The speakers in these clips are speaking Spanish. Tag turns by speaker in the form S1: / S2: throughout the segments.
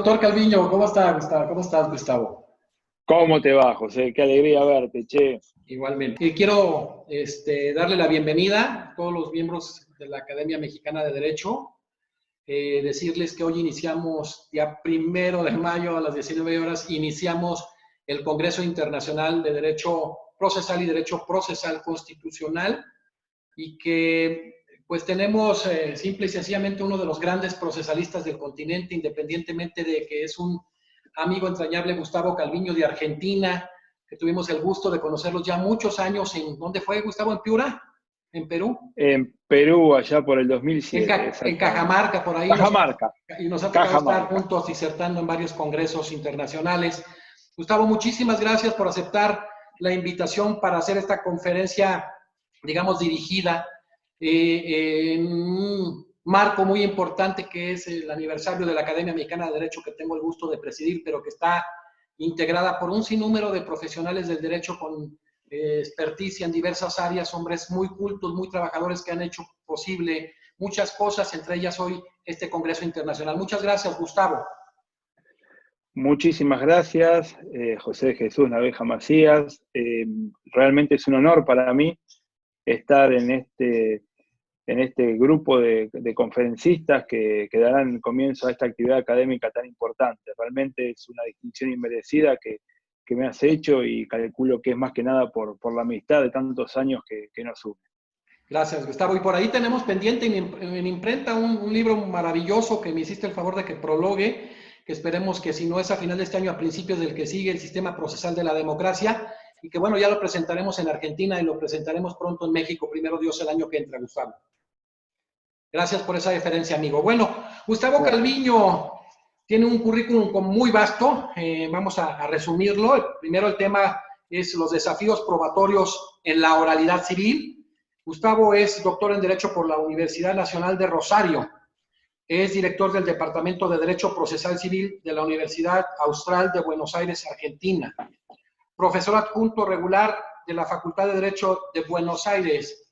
S1: doctor Calviño, ¿cómo está, Gustavo? ¿Cómo estás, Gustavo?
S2: ¿Cómo te va, José? Qué alegría verte, che.
S1: Igualmente. Y quiero darle la bienvenida a todos los miembros de la Academia Mexicana de Derecho. Decirles que hoy iniciamos, ya 1 de mayo a las 19 horas, iniciamos el Congreso Internacional de Derecho Procesal y Derecho Procesal Constitucional, y que pues tenemos simple y sencillamente uno de los grandes procesalistas del continente, independientemente de que es un amigo entrañable, Gustavo Calviño, de Argentina, que tuvimos el gusto de conocerlos ya muchos años. ¿Dónde fue, Gustavo? ¿En Piura? ¿En Perú?
S2: En Perú, allá por el 2007.
S1: En Cajamarca, por ahí.
S2: Cajamarca.
S1: Y nos ha tocado estar juntos disertando en varios congresos internacionales. Gustavo, muchísimas gracias por aceptar la invitación para hacer esta conferencia, digamos, dirigida en un marco muy importante que es el aniversario de la Academia Mexicana de Derecho, que tengo el gusto de presidir, pero que está integrada por un sinnúmero de profesionales del derecho con experticia en diversas áreas, hombres muy cultos, muy trabajadores, que han hecho posible muchas cosas, entre ellas hoy este Congreso Internacional. Muchas gracias, Gustavo.
S2: Muchísimas gracias, José Jesús Naveja Macías. Realmente es un honor para mí estar en este grupo de conferencistas que darán comienzo a esta actividad académica tan importante. Realmente es una distinción inmerecida que me has hecho, y calculo que es más que nada por la amistad de tantos años que nos une.
S1: Gracias, Gustavo. Y por ahí tenemos pendiente en imprenta un libro maravilloso que me hiciste el favor de que prologue, que esperemos que si no es a final de este año, a principios del que sigue, el sistema procesal de la democracia, y que bueno, ya lo presentaremos en Argentina y lo presentaremos pronto en México, primero Dios, el año que entra, Gustavo. Gracias por esa deferencia, amigo. Bueno, Gustavo Calviño tiene un currículum muy vasto. Vamos a resumirlo. Primero, el tema es los desafíos probatorios en la oralidad civil. Gustavo es doctor en Derecho por la Universidad Nacional de Rosario. Es director del Departamento de Derecho Procesal Civil de la Universidad Austral de Buenos Aires, Argentina. Profesor adjunto regular de la Facultad de Derecho de Buenos Aires.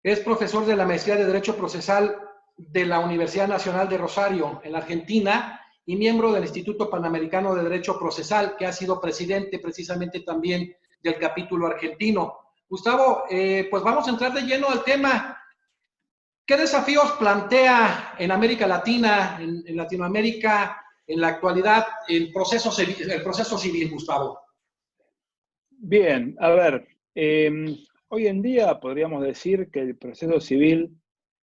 S1: Es profesor de la Maestría de Derecho Procesal de la Universidad Nacional de Rosario, en la Argentina, y miembro del Instituto Panamericano de Derecho Procesal, que ha sido presidente precisamente también del capítulo argentino. Gustavo, pues vamos a entrar de lleno al tema. ¿Qué desafíos plantea en América Latina, en Latinoamérica, en la actualidad, el proceso civil, Gustavo?
S2: Bien, a ver, hoy en día podríamos decir que el proceso civil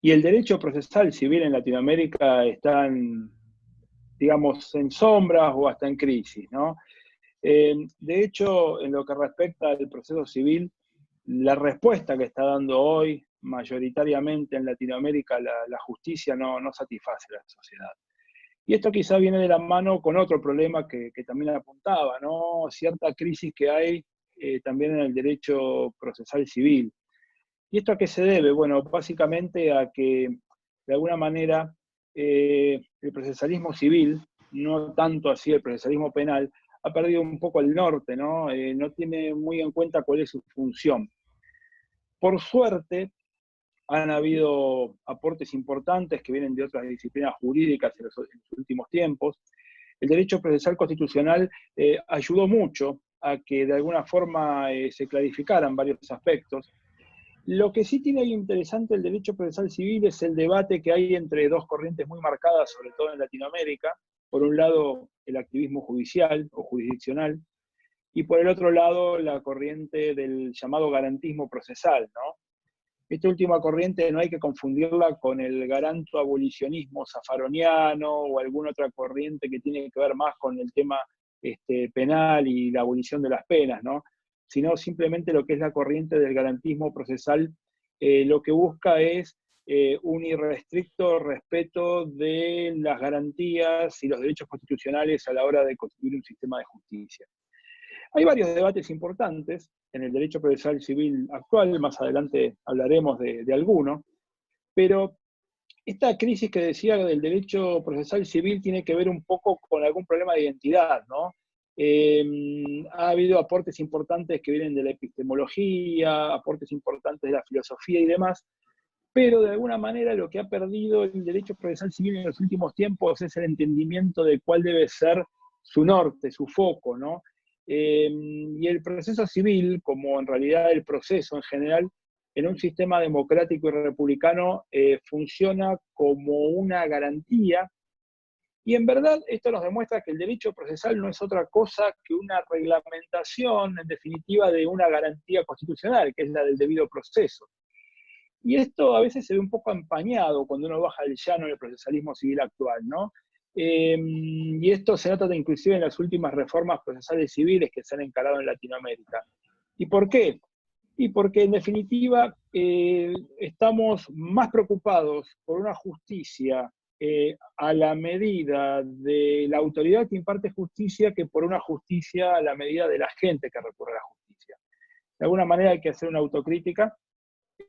S2: y el derecho procesal civil en Latinoamérica están, digamos, en sombras o hasta en crisis, ¿no? De hecho, en lo que respecta al proceso civil, la respuesta que está dando hoy mayoritariamente en Latinoamérica la justicia no satisface a la sociedad. Y esto quizá viene de la mano con otro problema que también apuntaba, ¿no? Cierta crisis que hay también en el derecho procesal civil. ¿Y esto a qué se debe? Bueno, básicamente a que, de alguna manera, el procesalismo civil, no tanto así el procesalismo penal, ha perdido un poco el norte, ¿no? No tiene muy en cuenta cuál es su función. Por suerte, han habido aportes importantes que vienen de otras disciplinas jurídicas en los últimos tiempos. El derecho procesal constitucional ayudó mucho a que de alguna forma se clarificaran varios aspectos. Lo que sí tiene interesante el derecho procesal civil es el debate que hay entre dos corrientes muy marcadas, sobre todo en Latinoamérica. Por un lado, el activismo judicial o jurisdiccional, y por el otro lado, la corriente del llamado garantismo procesal, ¿no? Esta última corriente no hay que confundirla con el garanto-abolicionismo zafaroniano o alguna otra corriente que tiene que ver más con el tema penal y la abolición de las penas, ¿no? Sino simplemente lo que es la corriente del garantismo procesal, lo que busca es un irrestricto respeto de las garantías y los derechos constitucionales a la hora de construir un sistema de justicia. Hay varios debates importantes en el derecho procesal civil actual, más adelante hablaremos de alguno, pero esta crisis que decía del derecho procesal civil tiene que ver un poco con algún problema de identidad, ¿no? Ha habido aportes importantes que vienen de la epistemología, aportes importantes de la filosofía y demás, pero de alguna manera lo que ha perdido el derecho procesal civil en los últimos tiempos es el entendimiento de cuál debe ser su norte, su foco, ¿no? Y el proceso civil, como en realidad el proceso en general, en un sistema democrático y republicano, funciona como una garantía. Y en verdad esto nos demuestra que el derecho procesal no es otra cosa que una reglamentación, en definitiva, de una garantía constitucional, que es la del debido proceso. Y esto a veces se ve un poco empañado cuando uno baja el llano del procesalismo civil actual, ¿no? Y esto se nota inclusive en las últimas reformas procesales civiles que se han encarado en Latinoamérica. ¿Y por qué? Y porque en definitiva estamos más preocupados por una justicia a la medida de la autoridad que imparte justicia que por una justicia a la medida de la gente que recurre a la justicia. De alguna manera hay que hacer una autocrítica.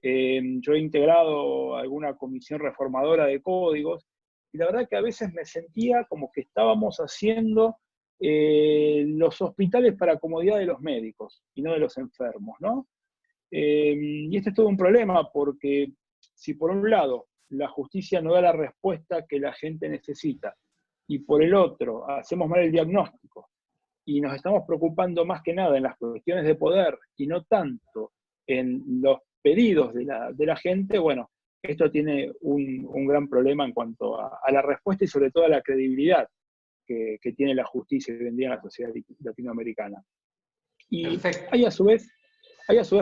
S2: Yo he integrado alguna comisión reformadora de códigos y la verdad que a veces me sentía como que estábamos haciendo los hospitales para comodidad de los médicos y no de los enfermos, ¿no? Y este es todo un problema porque si por un lado la justicia no da la respuesta que la gente necesita y por el otro hacemos mal el diagnóstico y nos estamos preocupando más que nada en las cuestiones de poder y no tanto en los pedidos de la gente, bueno, esto tiene un gran problema en cuanto a la respuesta y sobre todo a la credibilidad que tiene la justicia hoy en día en la sociedad latinoamericana. Y hay a su vez,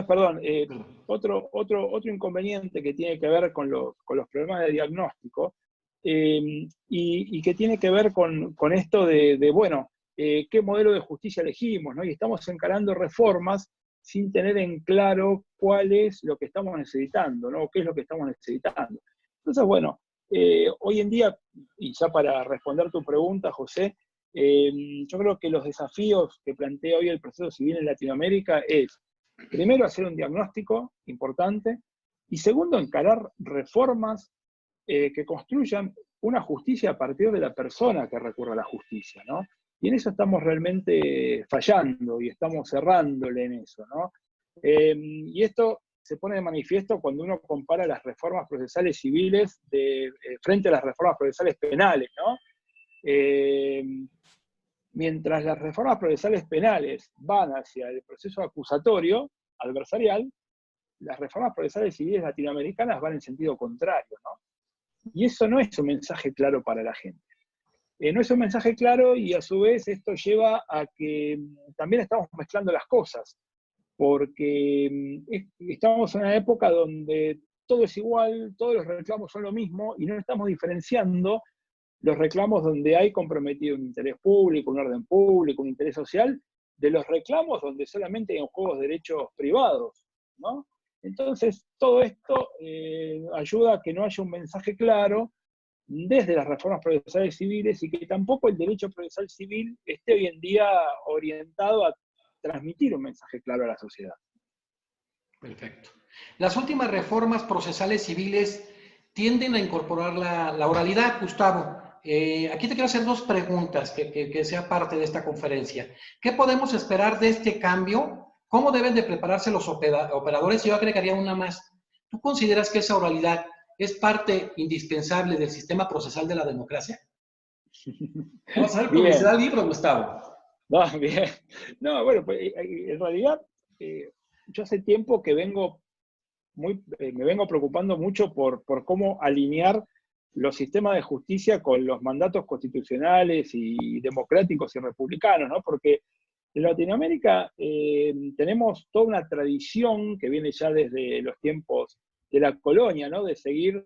S2: perdón, otro inconveniente que tiene que ver con los problemas de diagnóstico y que tiene que ver con esto de bueno, qué modelo de justicia elegimos, ¿no? Y estamos encarando reformas sin tener en claro cuál es lo que estamos necesitando, ¿no? ¿Qué es lo que estamos necesitando? Entonces, bueno, hoy en día, y ya para responder tu pregunta, José, yo creo que los desafíos que plantea hoy el proceso civil en Latinoamérica es, primero, hacer un diagnóstico importante, y segundo, encarar reformas que construyan una justicia a partir de la persona que recurre a la justicia, ¿no? Y en eso estamos realmente fallando y estamos cerrándole en eso, ¿no? Y esto se pone de manifiesto cuando uno compara las reformas procesales civiles frente a las reformas procesales penales, ¿no? Mientras las reformas procesales penales van hacia el proceso acusatorio, adversarial, las reformas procesales civiles latinoamericanas van en sentido contrario, ¿no? Y eso no es un mensaje claro para la gente. No es un mensaje claro y a su vez esto lleva a que también estamos mezclando las cosas, porque estamos en una época donde todo es igual, todos los reclamos son lo mismo y no estamos diferenciando los reclamos donde hay comprometido un interés público, un orden público, un interés social, de los reclamos donde solamente hay en juego derechos privados, ¿no? Entonces, todo esto ayuda a que no haya un mensaje claro desde las reformas procesales civiles y que tampoco el derecho procesal civil esté hoy en día orientado a transmitir un mensaje claro a la sociedad.
S1: Perfecto. Las últimas reformas procesales civiles tienden a incorporar la oralidad, Gustavo. Aquí te quiero hacer dos preguntas que sea parte de esta conferencia. ¿Qué podemos esperar de este cambio? ¿Cómo deben de prepararse los operadores? Yo agregaría una más. ¿Tú consideras que esa oralidad es parte indispensable del sistema procesal de la democracia? Vamos a ver publicidad al libro, Gustavo.
S2: No, bien. No, bueno, pues en realidad yo hace tiempo que me vengo preocupando mucho por cómo alinear los sistemas de justicia con los mandatos constitucionales y democráticos y republicanos, ¿no? Porque en Latinoamérica tenemos toda una tradición que viene ya desde los tiempos de la colonia, ¿no? De seguir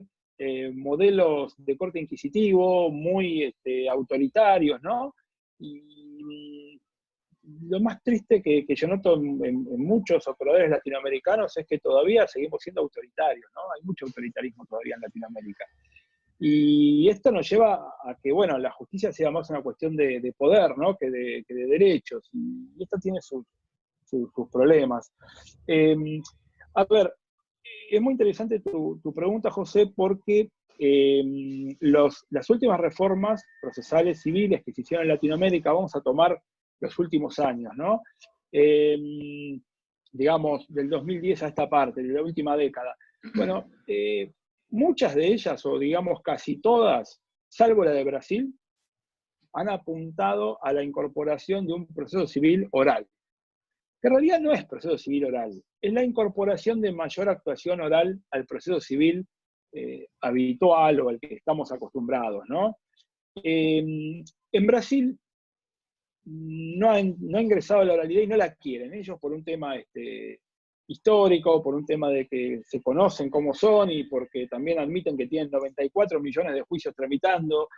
S2: modelos de corte inquisitivo muy autoritarios, ¿no? Y lo más triste que yo noto en muchos operadores latinoamericanos es que todavía seguimos siendo autoritarios, ¿no? Hay mucho autoritarismo todavía en Latinoamérica. Y esto nos lleva a que, bueno, la justicia sea más una cuestión de poder, ¿no? que de derechos. Y esto tiene sus problemas. A ver, es muy interesante tu pregunta, José, porque las últimas reformas procesales civiles que se hicieron en Latinoamérica, vamos a tomar los últimos años, ¿no? Digamos, del 2010 a esta parte, de la última década. Bueno, muchas de ellas, o digamos casi todas, salvo la de Brasil, han apuntado a la incorporación de un proceso civil oral. Que en realidad no es proceso civil oral, es la incorporación de mayor actuación oral al proceso civil habitual o al que estamos acostumbrados, ¿no? En Brasil no ha ingresado a la oralidad y no la quieren. Ellos por un tema histórico, por un tema de que se conocen cómo son y porque también admiten que tienen 94 millones de juicios tramitando.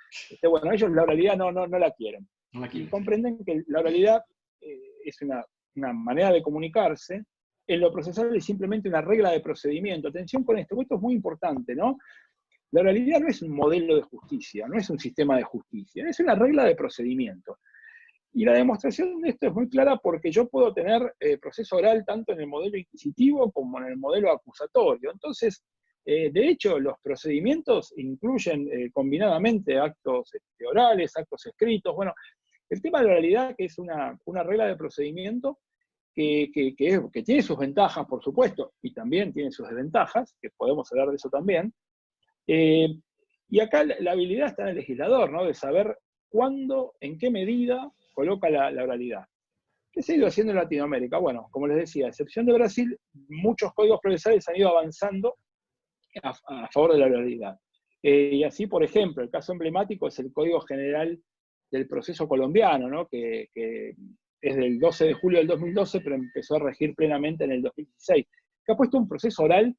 S2: Bueno, ellos la oralidad no la quieren. Y comprenden que la oralidad es una manera de comunicarse. En lo procesal es simplemente una regla de procedimiento. Atención con esto, esto es muy importante, ¿no? La oralidad no es un modelo de justicia, no es un sistema de justicia, es una regla de procedimiento. Y la demostración de esto es muy clara porque yo puedo tener proceso oral tanto en el modelo inquisitivo como en el modelo acusatorio. Entonces, de hecho, los procedimientos incluyen combinadamente actos orales, actos escritos. Bueno, el tema de la oralidad, que es una regla de procedimiento que tiene sus ventajas, por supuesto, y también tiene sus desventajas, que podemos hablar de eso también. Y acá la habilidad está en el legislador, ¿no? De saber cuándo, en qué medida coloca la oralidad. ¿Qué se ha ido haciendo en Latinoamérica? Bueno, como les decía, a excepción de Brasil, muchos códigos procesales han ido avanzando a favor de la oralidad. Y así, por ejemplo, el caso emblemático es el Código General del Proceso Colombiano, ¿no? que es del 12 de julio del 2012, pero empezó a regir plenamente en el 2016, que ha puesto un proceso oral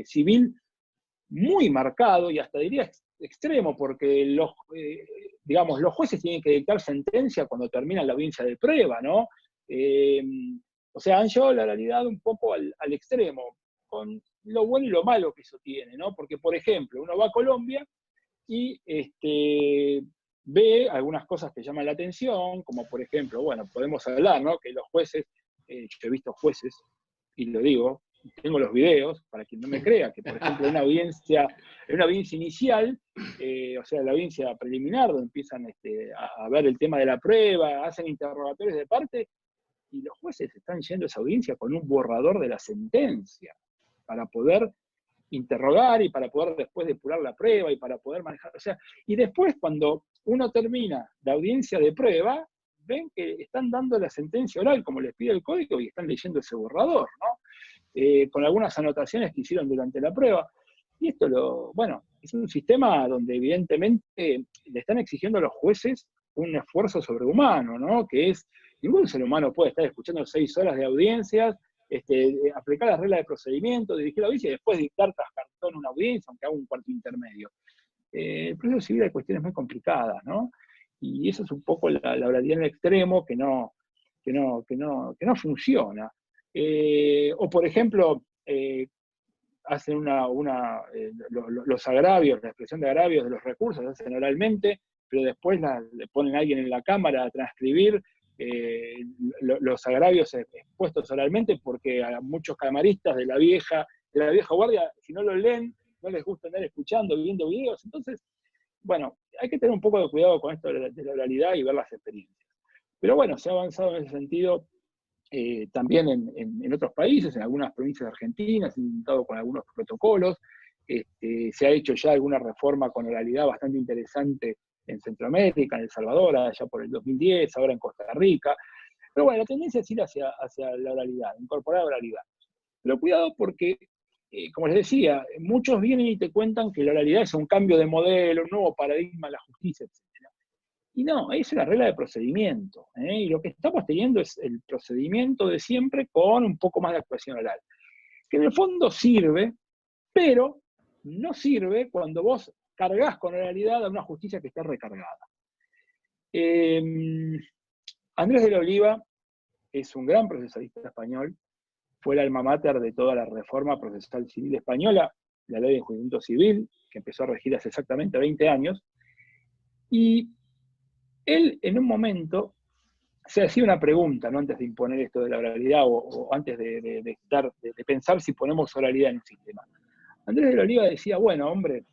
S2: civil muy marcado y hasta diría extremo, porque los jueces tienen que dictar sentencia cuando termina la audiencia de prueba, ¿no? O sea, han llevado la realidad un poco al extremo, con lo bueno y lo malo que eso tiene, ¿no? Porque, por ejemplo, uno va a Colombia y ve algunas cosas que llaman la atención, como por ejemplo, bueno, podemos hablar, ¿no? Que los jueces, yo he visto jueces, y lo digo, tengo los videos, para quien no me crea, que por ejemplo en una audiencia inicial, o sea, la audiencia preliminar, donde empiezan a ver el tema de la prueba, hacen interrogatorios de parte, y los jueces están yendo a esa audiencia con un borrador de la sentencia, para poder interrogar y para poder después depurar la prueba y para poder manejar, o sea, y después cuando uno termina la audiencia de prueba, ven que están dando la sentencia oral como les pide el código y están leyendo ese borrador, ¿no? Con algunas anotaciones que hicieron durante la prueba. Y esto es un sistema donde evidentemente le están exigiendo a los jueces un esfuerzo sobrehumano, ¿no? Que es, ningún ser humano puede estar escuchando 6 horas de audiencias, aplicar las reglas de procedimiento, dirigir la audiencia y después dictar tras cartón una audiencia, aunque haga un cuarto intermedio. El proceso civil hay cuestiones muy complicadas, ¿no? Y eso es un poco la oralidad en el extremo que no funciona. O por ejemplo, hacen los agravios, la expresión de agravios de los recursos, se hacen oralmente, pero después le ponen a alguien en la cámara a transcribir los agravios expuestos oralmente, porque a muchos camaristas de la vieja guardia, si no lo leen, no les gusta andar escuchando, viendo videos. Entonces, bueno, hay que tener un poco de cuidado con esto de la oralidad y ver las experiencias. Pero bueno, se ha avanzado en ese sentido también en otros países, en algunas provincias de Argentina, se ha intentado con algunos protocolos, se ha hecho ya alguna reforma con oralidad bastante interesante en Centroamérica, en El Salvador, allá por el 2010, ahora en Costa Rica. Pero bueno, la tendencia es ir hacia la oralidad, incorporar oralidad. Pero cuidado porque, como les decía, muchos vienen y te cuentan que la oralidad es un cambio de modelo, un nuevo paradigma de la justicia, etc. Y no, es una regla de procedimiento. Y lo que estamos teniendo es el procedimiento de siempre con un poco más de actuación oral. Que en el fondo sirve, pero no sirve cuando vos cargas con oralidad a una justicia que está recargada. Andrés de la Oliva es un gran procesalista español, fue el alma mater de toda la reforma procesal civil española, la ley de enjuiciamiento civil, que empezó a regir hace exactamente 20 años, y él en un momento se hacía una pregunta, ¿no? Antes de imponer esto de la oralidad o antes de pensar si ponemos oralidad en un sistema. Andrés de la Oliva decía, bueno, hombre,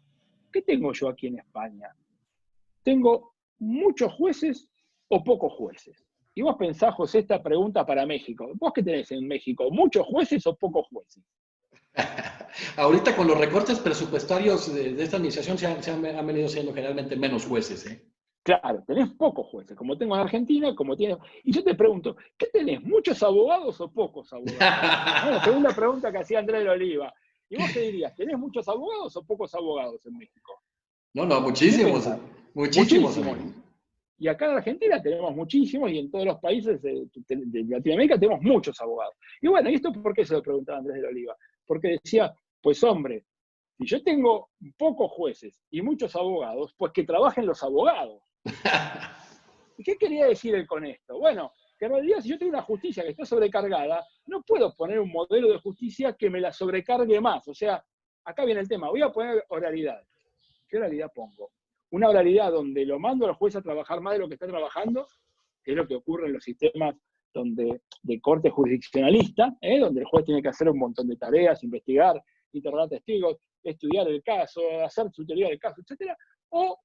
S2: ¿qué tengo yo aquí en España? ¿Tengo muchos jueces o pocos jueces? Y vos pensás, José, esta pregunta para México. ¿Vos qué tenés en México? ¿Muchos jueces o pocos jueces?
S1: Ahorita con los recortes presupuestarios de esta administración han venido siendo generalmente menos jueces, ¿eh?
S2: Claro, tenés pocos jueces, como tengo en Argentina, como tienes... Y yo te pregunto, ¿qué tenés? ¿Muchos abogados o pocos abogados? La segunda pregunta que hacía Andrés de Oliva. ¿Y vos qué dirías? ¿Tenés muchos abogados o pocos abogados en México?
S1: No, muchísimos, muchísimos.
S2: Muchísimos. Y acá en Argentina tenemos muchísimos y en todos los países de Latinoamérica tenemos muchos abogados. Y bueno, ¿y esto por qué se lo preguntaba Andrés de Oliva? Porque decía, pues hombre, si yo tengo pocos jueces y muchos abogados, pues que trabajen los abogados. ¿Y qué quería decir él con esto? Bueno, que en realidad si yo tengo una justicia que está sobrecargada, no puedo poner un modelo de justicia que me la sobrecargue más. O sea, acá viene el tema, voy a poner oralidad. ¿Qué oralidad pongo? Una oralidad donde lo mando al juez a trabajar más de lo que está trabajando, que es lo que ocurre en los sistemas de corte jurisdiccionalista, donde el juez tiene que hacer un montón de tareas, investigar, interrogar testigos, estudiar el caso, hacer su teoría del caso, etc. O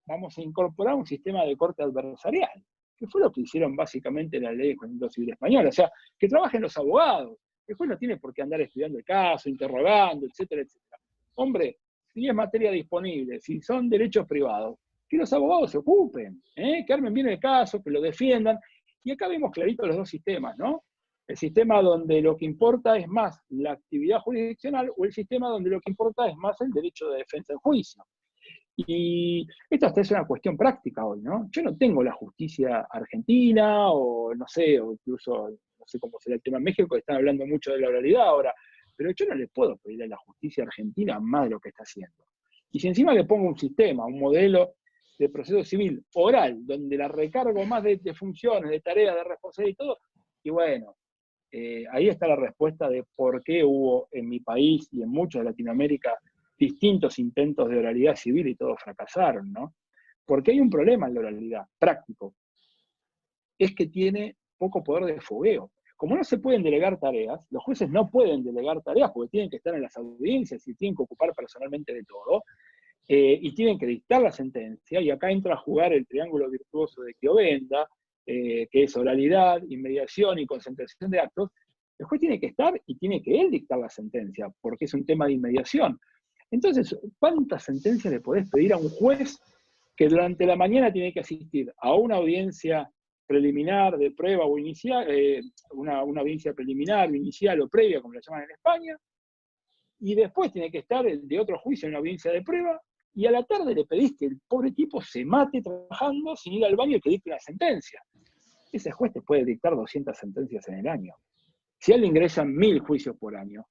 S2: vamos a incorporar un sistema de corte adversarial, que fue lo que hicieron básicamente en la ley de Constitución Civil Española. O sea, que trabajen los abogados. El juez no tiene por qué andar estudiando el caso, interrogando, etcétera, etcétera. Hombre, si es materia disponible, si son derechos privados, que los abogados se ocupen, que armen bien el caso, que lo defiendan. Y acá vemos clarito los dos sistemas, ¿no? El sistema donde lo que importa es más la actividad jurisdiccional o el sistema donde lo que importa es más el derecho de defensa en juicio. Y esto hasta es una cuestión práctica hoy, ¿no? Yo no tengo la justicia argentina o no sé, o incluso, no sé cómo será el tema en México, que están hablando mucho de la oralidad ahora, pero yo no le puedo pedir a la justicia argentina más de lo que está haciendo. Y si encima le pongo un sistema, un modelo de proceso civil oral, donde la recargo más de funciones, de tareas, de responsabilidad y todo, y bueno, ahí está la respuesta de por qué hubo en mi país y en muchos de Latinoamérica distintos intentos de oralidad civil y todos fracasaron, ¿no? Porque hay un problema en la oralidad, práctico. Es que tiene poco poder de fogueo. Como no se pueden delegar tareas, los jueces no pueden delegar tareas porque tienen que estar en las audiencias y tienen que ocupar personalmente de todo, y tienen que dictar la sentencia, y acá entra a jugar el triángulo virtuoso de Chiovenda, que es oralidad, inmediación y concentración de actos. El juez tiene que estar y tiene que él dictar la sentencia, porque es un tema de inmediación. Entonces, ¿cuántas sentencias le podés pedir a un juez que durante la mañana tiene que asistir a una audiencia preliminar de prueba o inicial, una audiencia preliminar, inicial o previa, como la llaman en España, y después tiene que estar de otro juicio en una audiencia de prueba, y a la tarde le pedís que el pobre tipo se mate trabajando sin ir al baño y que dicte una sentencia? Ese juez te puede dictar 200 sentencias en el año. Si a él le ingresan 1000 juicios por año,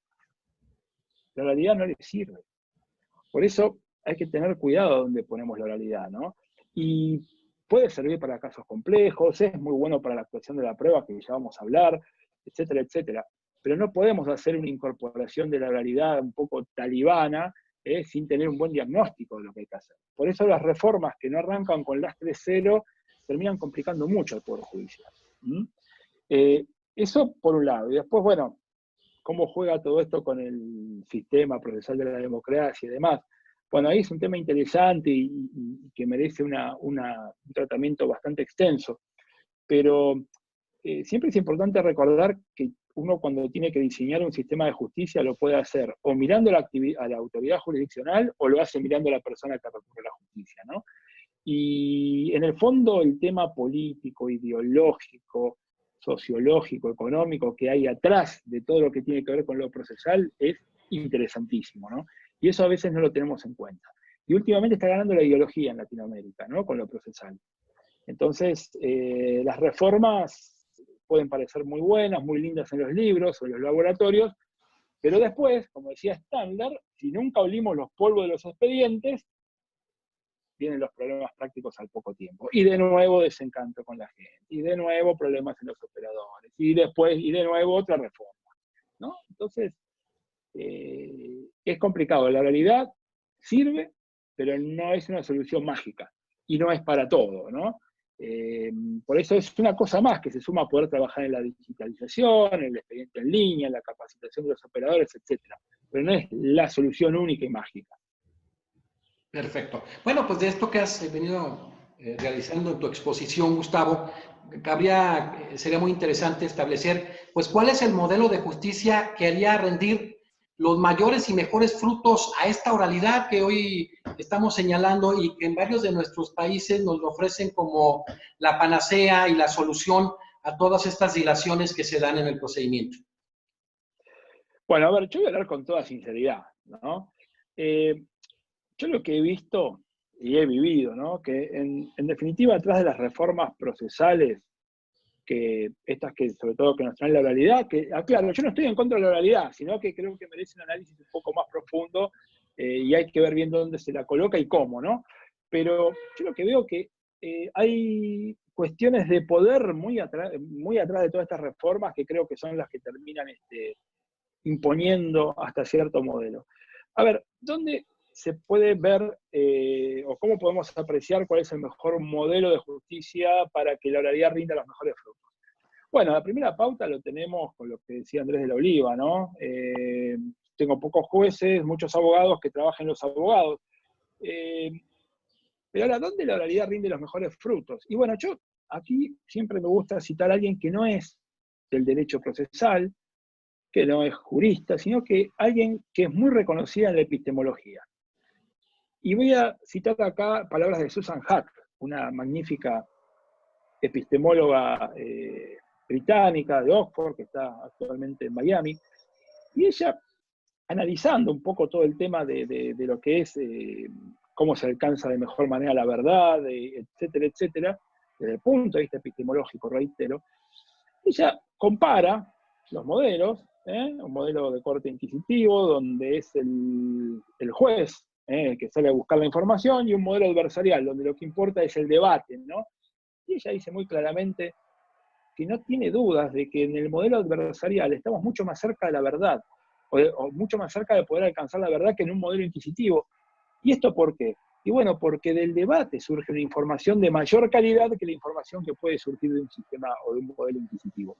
S2: la realidad no le sirve. Por eso hay que tener cuidado donde ponemos la oralidad, ¿no? Y puede servir para casos complejos, es muy bueno para la actuación de la prueba, que ya vamos a hablar, etcétera, etcétera. Pero no podemos hacer una incorporación de la oralidad un poco talibana, sin tener un buen diagnóstico de lo que hay que hacer. Por eso las reformas que no arrancan con lastre cero terminan complicando mucho el Poder Judicial. Eso por un lado. Y después, bueno, ¿cómo juega todo esto con el sistema procesal de la democracia y demás? Bueno, ahí es un tema interesante y que merece un tratamiento bastante extenso. Pero siempre es importante recordar que uno, cuando tiene que diseñar un sistema de justicia, lo puede hacer o mirando a la autoridad jurisdiccional o lo hace mirando a la persona que recurre a la justicia, ¿no? Y en el fondo el tema político, ideológico, sociológico, económico que hay atrás de todo lo que tiene que ver con lo procesal es interesantísimo, ¿no? Y eso a veces no lo tenemos en cuenta. Y últimamente está ganando la ideología en Latinoamérica, ¿no? Con lo procesal. Entonces, las reformas pueden parecer muy buenas, muy lindas en los libros o en los laboratorios, pero después, como decía Standard, si nunca olimos los polvos de los expedientes, vienen los problemas prácticos al poco tiempo. Y de nuevo desencanto con la gente, y de nuevo problemas en los operadores, y de nuevo otra reforma, ¿no? Entonces, es complicado. La realidad sirve, pero no es una solución mágica, y no es para todo, ¿no? Por eso es una cosa más que se suma a poder trabajar en la digitalización, en el expediente en línea, en la capacitación de los operadores, etc. Pero no es la solución única y mágica.
S1: Perfecto. Bueno, pues de esto que has venido realizando en tu exposición, Gustavo, sería muy interesante establecer, pues, cuál es el modelo de justicia que haría rendir los mayores y mejores frutos a esta oralidad que hoy estamos señalando y que en varios de nuestros países nos lo ofrecen como la panacea y la solución a todas estas dilaciones que se dan en el procedimiento?
S2: Bueno, a ver, yo voy a hablar con toda sinceridad, ¿no? Yo lo que he visto y he vivido, ¿no? Que en definitiva, atrás de las reformas procesales, que estas que sobre todo que nos traen la oralidad, que, claro, yo no estoy en contra de la oralidad, sino que creo que merece un análisis un poco más profundo y hay que ver bien dónde se la coloca y cómo, ¿no? Pero yo lo que veo que hay cuestiones de poder muy atrás de todas estas reformas que creo que son las que terminan imponiendo hasta cierto modelo. A ver, ¿dónde se puede ver o cómo podemos apreciar cuál es el mejor modelo de justicia para que la oralidad rinda los mejores frutos? Bueno, la primera pauta lo tenemos con lo que decía Andrés de la Oliva, ¿no? Tengo pocos jueces, muchos abogados que trabajan los abogados. Pero ahora, ¿dónde la oralidad rinde los mejores frutos? Y bueno, yo aquí siempre me gusta citar a alguien que no es del derecho procesal, que no es jurista, sino que alguien que es muy reconocida en la epistemología. Y voy a citar acá palabras de Susan Hack, una magnífica epistemóloga británica de Oxford, que está actualmente en Miami, y ella, analizando un poco todo el tema de lo que es cómo se alcanza de mejor manera la verdad, etcétera, etcétera, desde el punto de vista epistemológico, reitero, ella compara los modelos, un modelo de corte inquisitivo, donde es el juez que sale a buscar la información, y un modelo adversarial, donde lo que importa es el debate, ¿no? Y ella dice muy claramente que no tiene dudas de que en el modelo adversarial estamos mucho más cerca de la verdad, o mucho más cerca de poder alcanzar la verdad que en un modelo inquisitivo. ¿Y esto por qué? Y bueno, porque del debate surge una información de mayor calidad que la información que puede surgir de un sistema o de un modelo inquisitivo.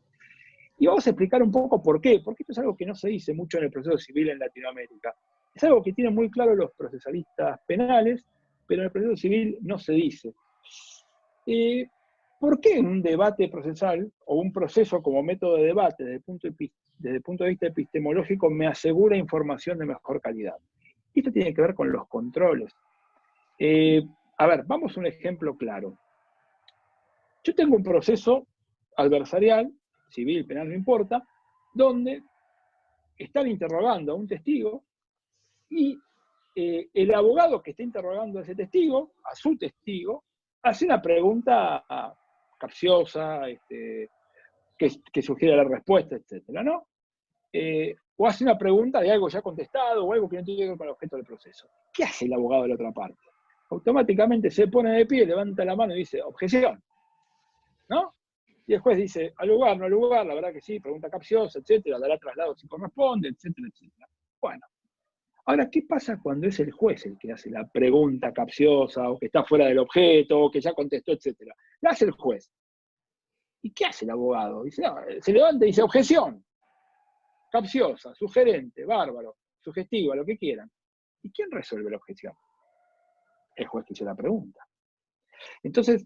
S2: Y vamos a explicar un poco por qué, porque esto es algo que no se dice mucho en el proceso civil en Latinoamérica. Es algo que tienen muy claro los procesalistas penales, pero en el proceso civil no se dice. ¿Por qué un debate procesal o un proceso como método de debate desde el punto de vista epistemológico me asegura información de mejor calidad? Esto tiene que ver con los controles. A ver, vamos a un ejemplo claro. Yo tengo un proceso adversarial, civil, penal, no importa, donde están interrogando a un testigo y el abogado que está interrogando a ese testigo, a su testigo, hace una pregunta capciosa, que sugiere la respuesta, etcétera, ¿no? O hace una pregunta de algo ya contestado o algo que no tiene que ver con el objeto del proceso. ¿Qué hace el abogado de la otra parte? Automáticamente se pone de pie, levanta la mano y dice, objeción, ¿no? Y el juez dice, al lugar, no al lugar, la verdad que sí, pregunta capciosa, etcétera, dará traslado si corresponde, etcétera, etcétera. Bueno, ahora, ¿qué pasa cuando es el juez el que hace la pregunta capciosa, o que está fuera del objeto, o que ya contestó, etcétera? La hace el juez. ¿Y qué hace el abogado? Dice, no, se levanta y dice, objeción, capciosa, sugerente, bárbaro, sugestiva, lo que quieran. ¿Y quién resuelve la objeción? El juez que hizo la pregunta. Entonces,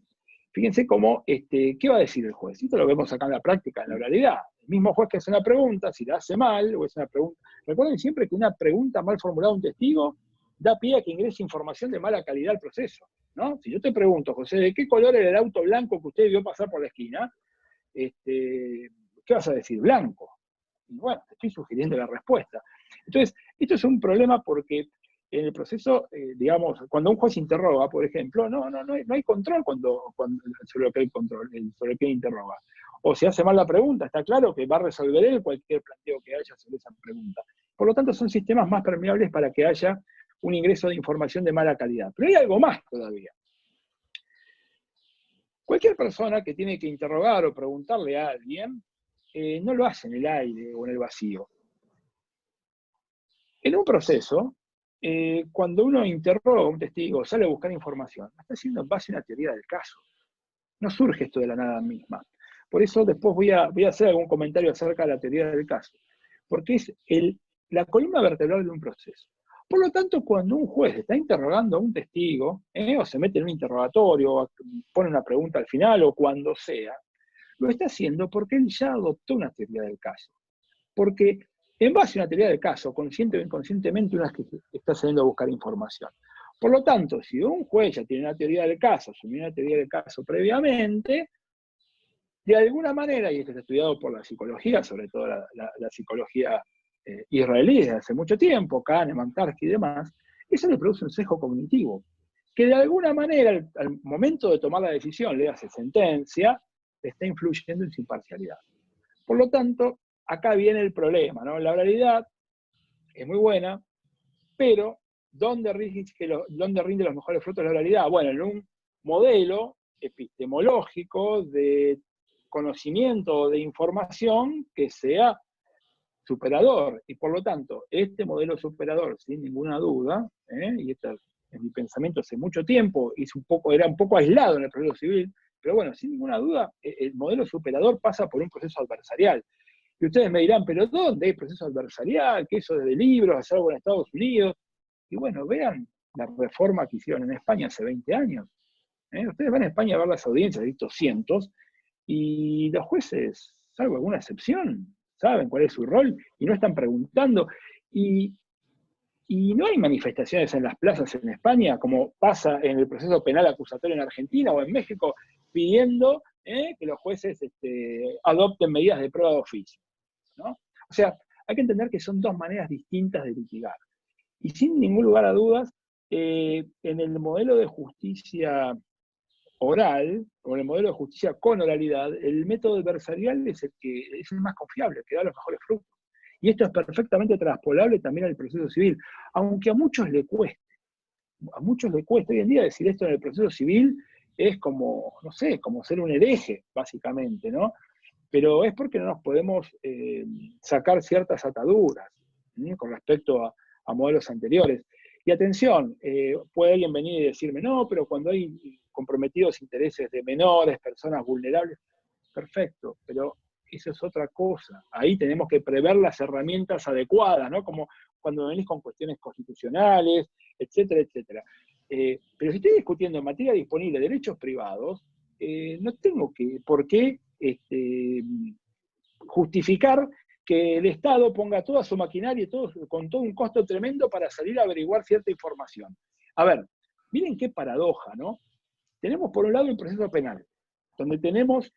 S2: fíjense cómo, ¿qué va a decir el juez? Esto lo vemos acá en la práctica, en la oralidad. El mismo juez que hace una pregunta, si la hace mal, o es una pregunta... Recuerden siempre que una pregunta mal formulada a un testigo da pie a que ingrese información de mala calidad al proceso, ¿no? Si yo te pregunto, José, ¿de qué color era el auto blanco que usted vio pasar por la esquina? ¿Qué vas a decir? Blanco. Y bueno, te estoy sugiriendo la respuesta. Entonces, esto es un problema porque en el proceso, digamos, cuando un juez interroga, por ejemplo, no hay control sobre lo que hay control, sobre lo que interroga. O si hace mal la pregunta, está claro que va a resolver él cualquier planteo que haya sobre esa pregunta. Por lo tanto, son sistemas más permeables para que haya un ingreso de información de mala calidad. Pero hay algo más todavía. Cualquier persona que tiene que interrogar o preguntarle a alguien, no lo hace en el aire o en el vacío. En un proceso, cuando uno interroga a un testigo, sale a buscar información, está haciendo en base a una teoría del caso. No surge esto de la nada misma. Por eso después voy a hacer algún comentario acerca de la teoría del caso, porque es la columna vertebral de un proceso. Por lo tanto, cuando un juez está interrogando a un testigo, o se mete en un interrogatorio, o pone una pregunta al final, o cuando sea, lo está haciendo porque él ya adoptó una teoría del caso. Porque en base a una teoría del caso, consciente o inconscientemente, una vez que está saliendo a buscar información. Por lo tanto, si un juez ya tiene una teoría del caso, asumió una teoría del caso previamente, de alguna manera, y esto es estudiado por la psicología, sobre todo la psicología israelí desde hace mucho tiempo, Kahneman, Tarski y demás, eso le produce un sesgo cognitivo, que de alguna manera, al momento de tomar la decisión, le hace sentencia, está influyendo en su imparcialidad. Por lo tanto, acá viene el problema, ¿no? La oralidad es muy buena, pero ¿dónde rinde los mejores frutos de la oralidad? Bueno, en un modelo epistemológico de conocimiento o de información que sea superador. Y por lo tanto, este modelo superador, sin ninguna duda, y esto es mi pensamiento hace mucho tiempo, era un poco aislado en el proceso civil, pero bueno, sin ninguna duda, el modelo superador pasa por un proceso adversarial. Y ustedes me dirán, ¿pero dónde hay proceso adversarial? ¿Qué eso de libros? ¿Hacer algo en Estados Unidos? Y bueno, vean la reforma que hicieron en España hace 20 años. Ustedes van a España a ver las audiencias, hay cientos, y los jueces, salvo alguna excepción, saben cuál es su rol y no están preguntando. Y no hay manifestaciones en las plazas en España, como pasa en el proceso penal acusatorio en Argentina o en México, pidiendo que los jueces adopten medidas de prueba de oficio, ¿no? O sea, hay que entender que son dos maneras distintas de litigar. Y sin ningún lugar a dudas, en el modelo de justicia oral, o en el modelo de justicia con oralidad, el método adversarial es el más confiable, el que da los mejores frutos. Y esto es perfectamente traspolable también al proceso civil, aunque a muchos le cueste. A muchos le cuesta hoy en día decir esto en el proceso civil, es como, no sé, como ser un hereje, básicamente, ¿no? Pero es porque no nos podemos sacar ciertas ataduras, ¿sí? Con respecto a modelos anteriores. Y atención, puede alguien venir y decirme, no, pero cuando hay comprometidos intereses de menores, personas vulnerables, perfecto, pero eso es otra cosa. Ahí tenemos que prever las herramientas adecuadas, ¿no? Como cuando venís con cuestiones constitucionales, etcétera, etcétera. Pero si estoy discutiendo en materia disponible de derechos privados, no tengo por qué justificar que el Estado ponga toda su maquinaria con todo un costo tremendo para salir a averiguar cierta información. A ver, miren qué paradoja, ¿no? Tenemos por un lado el proceso penal, donde tenemos,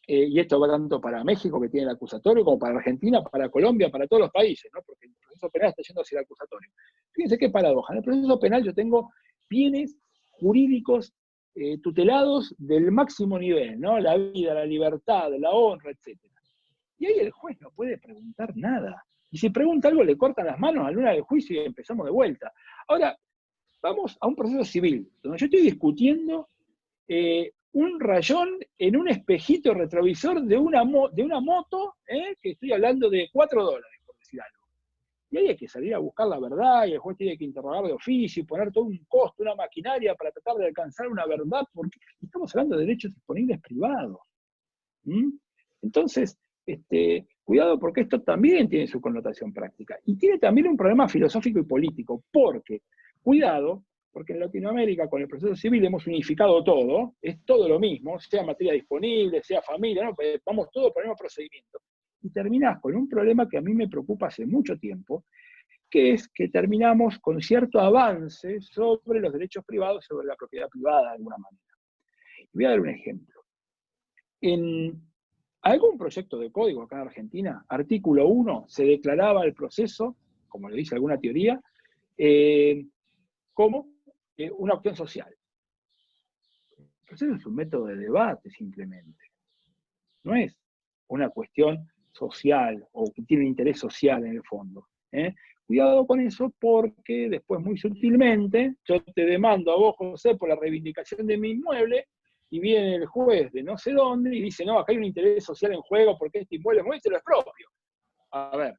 S2: y esto va tanto para México, que tiene el acusatorio, como para Argentina, para Colombia, para todos los países, ¿no? Porque el proceso penal está yendo hacia el acusatorio. Fíjense qué paradoja. En el proceso penal yo tengo bienes jurídicos tutelados del máximo nivel, ¿no? La vida, la libertad, la honra, etc. Y ahí el juez no puede preguntar nada. Y si pregunta algo, le cortan las manos a la luna del juicio y empezamos de vuelta. Ahora, vamos a un proceso civil, donde yo estoy discutiendo un rayón en un espejito retrovisor de una moto, que estoy hablando de $4, por decir algo. Y ahí hay que salir a buscar la verdad, y el juez tiene que interrogar de oficio y poner todo un costo, una maquinaria para tratar de alcanzar una verdad, porque estamos hablando de derechos disponibles privados. Entonces, cuidado, porque esto también tiene su connotación práctica. Y tiene también un problema filosófico y político, porque, cuidado, porque en Latinoamérica con el proceso civil hemos unificado todo, es todo lo mismo, sea materia disponible, sea familia, ¿no? Vamos todos por el mismo procedimiento. Y terminás con un problema que a mí me preocupa hace mucho tiempo, que es que terminamos con cierto avance sobre los derechos privados, sobre la propiedad privada de alguna manera. Voy a dar un ejemplo. En algún proyecto de código acá en Argentina, artículo 1, se declaraba el proceso, como le dice alguna teoría, como una opción social. El proceso es un método de debate simplemente. No es una cuestión social o que tiene interés social en el fondo. Cuidado con eso, porque después muy sutilmente yo te demando a vos, José, por la reivindicación de mi inmueble, y viene el juez de no sé dónde y dice, no, acá hay un interés social en juego porque este inmueble es lo propio. A ver,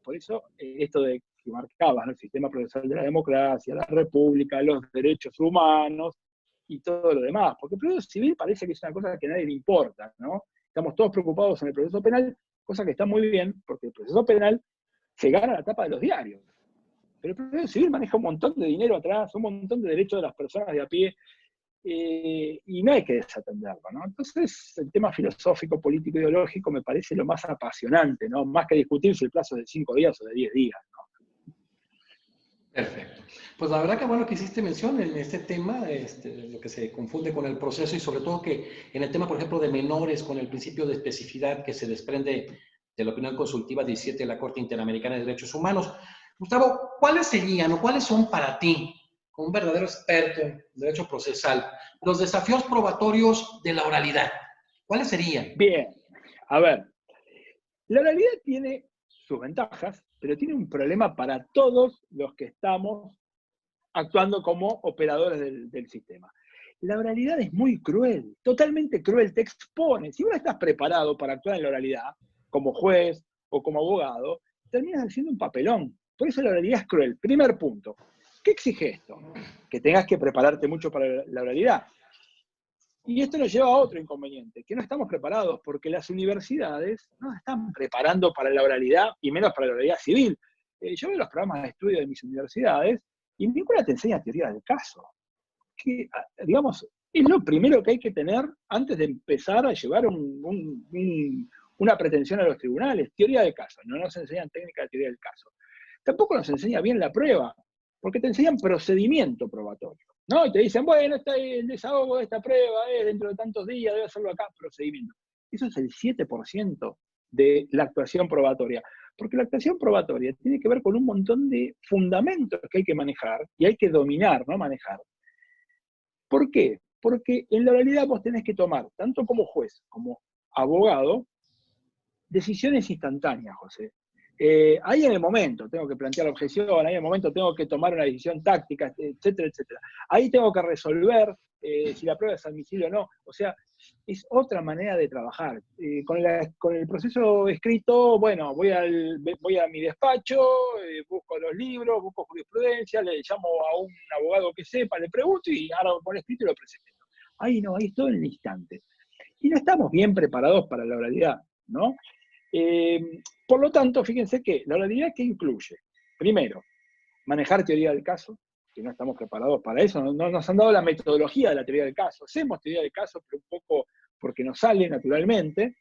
S2: por eso esto de que marcabas, ¿no? El sistema procesal de la democracia, la república, los derechos humanos y todo lo demás, porque el proceso civil parece que es una cosa que a nadie le importa, ¿no? Estamos todos preocupados en el proceso penal, cosa que está muy bien, porque el proceso penal se gana a la tapa de los diarios. Pero el proceso civil maneja un montón de dinero atrás, un montón de derechos de las personas de a pie. y no hay que desatenderlo, ¿no? Entonces, el tema filosófico, político, ideológico me parece lo más apasionante, ¿no? Más que discutir si el plazo es de 5 días o de 10 días, ¿no?
S1: Perfecto. Pues la verdad que bueno que hiciste mención en este tema, lo que se confunde con el proceso y sobre todo que en el tema, por ejemplo, de menores, con el principio de especificidad que se desprende de la opinión consultiva 17 de la Corte Interamericana de Derechos Humanos. Gustavo, ¿cuáles serían o cuáles son para ti, como un verdadero experto en derecho procesal, los desafíos probatorios de la oralidad? ¿Cuáles serían?
S2: Bien, a ver, la oralidad tiene sus ventajas, pero tiene un problema para todos los que estamos actuando como operadores del sistema. La oralidad es muy cruel, totalmente cruel, te expone. Si uno estás preparado para actuar en la oralidad, como juez o como abogado, terminas haciendo un papelón. Por eso la oralidad es cruel. Primer punto. ¿Qué exige esto? Que tengas que prepararte mucho para la oralidad. Y esto nos lleva a otro inconveniente, que no estamos preparados, porque las universidades no están preparando para la oralidad, y menos para la oralidad civil. Yo veo los programas de estudio de mis universidades, y ninguna te enseña teoría del caso. Que, digamos, es lo primero que hay que tener antes de empezar a llevar una pretensión a los tribunales. Teoría del caso, no nos enseñan técnica de teoría del caso. Tampoco nos enseña bien la prueba, porque te enseñan procedimiento probatorio, ¿no? Y te dicen, bueno, el desahogo de esta prueba es dentro de tantos días, debe hacerlo acá, procedimiento. Eso es el 7% de la actuación probatoria. Porque la actuación probatoria tiene que ver con un montón de fundamentos que hay que manejar y hay que dominar, no manejar. ¿Por qué? Porque en la oralidad vos tenés que tomar, tanto como juez como abogado, decisiones instantáneas, José. Ahí en el momento tengo que plantear la objeción, ahí en el momento tengo que tomar una decisión táctica, etcétera, etcétera. Ahí tengo que resolver si la prueba es admisible o no. O sea, es otra manera de trabajar. Con el proceso escrito, bueno, voy a mi despacho, busco los libros, busco jurisprudencia, le llamo a un abogado que sepa, le pregunto y ahora con escrito y lo presento. Ahí no, ahí es todo en el instante. Y no estamos bien preparados para la oralidad, ¿no? Por lo tanto, fíjense que la oralidad, ¿qué incluye? Primero, manejar teoría del caso, que no estamos preparados para eso, no nos han dado la metodología de la teoría del caso. Hacemos teoría del caso, pero un poco porque nos sale naturalmente.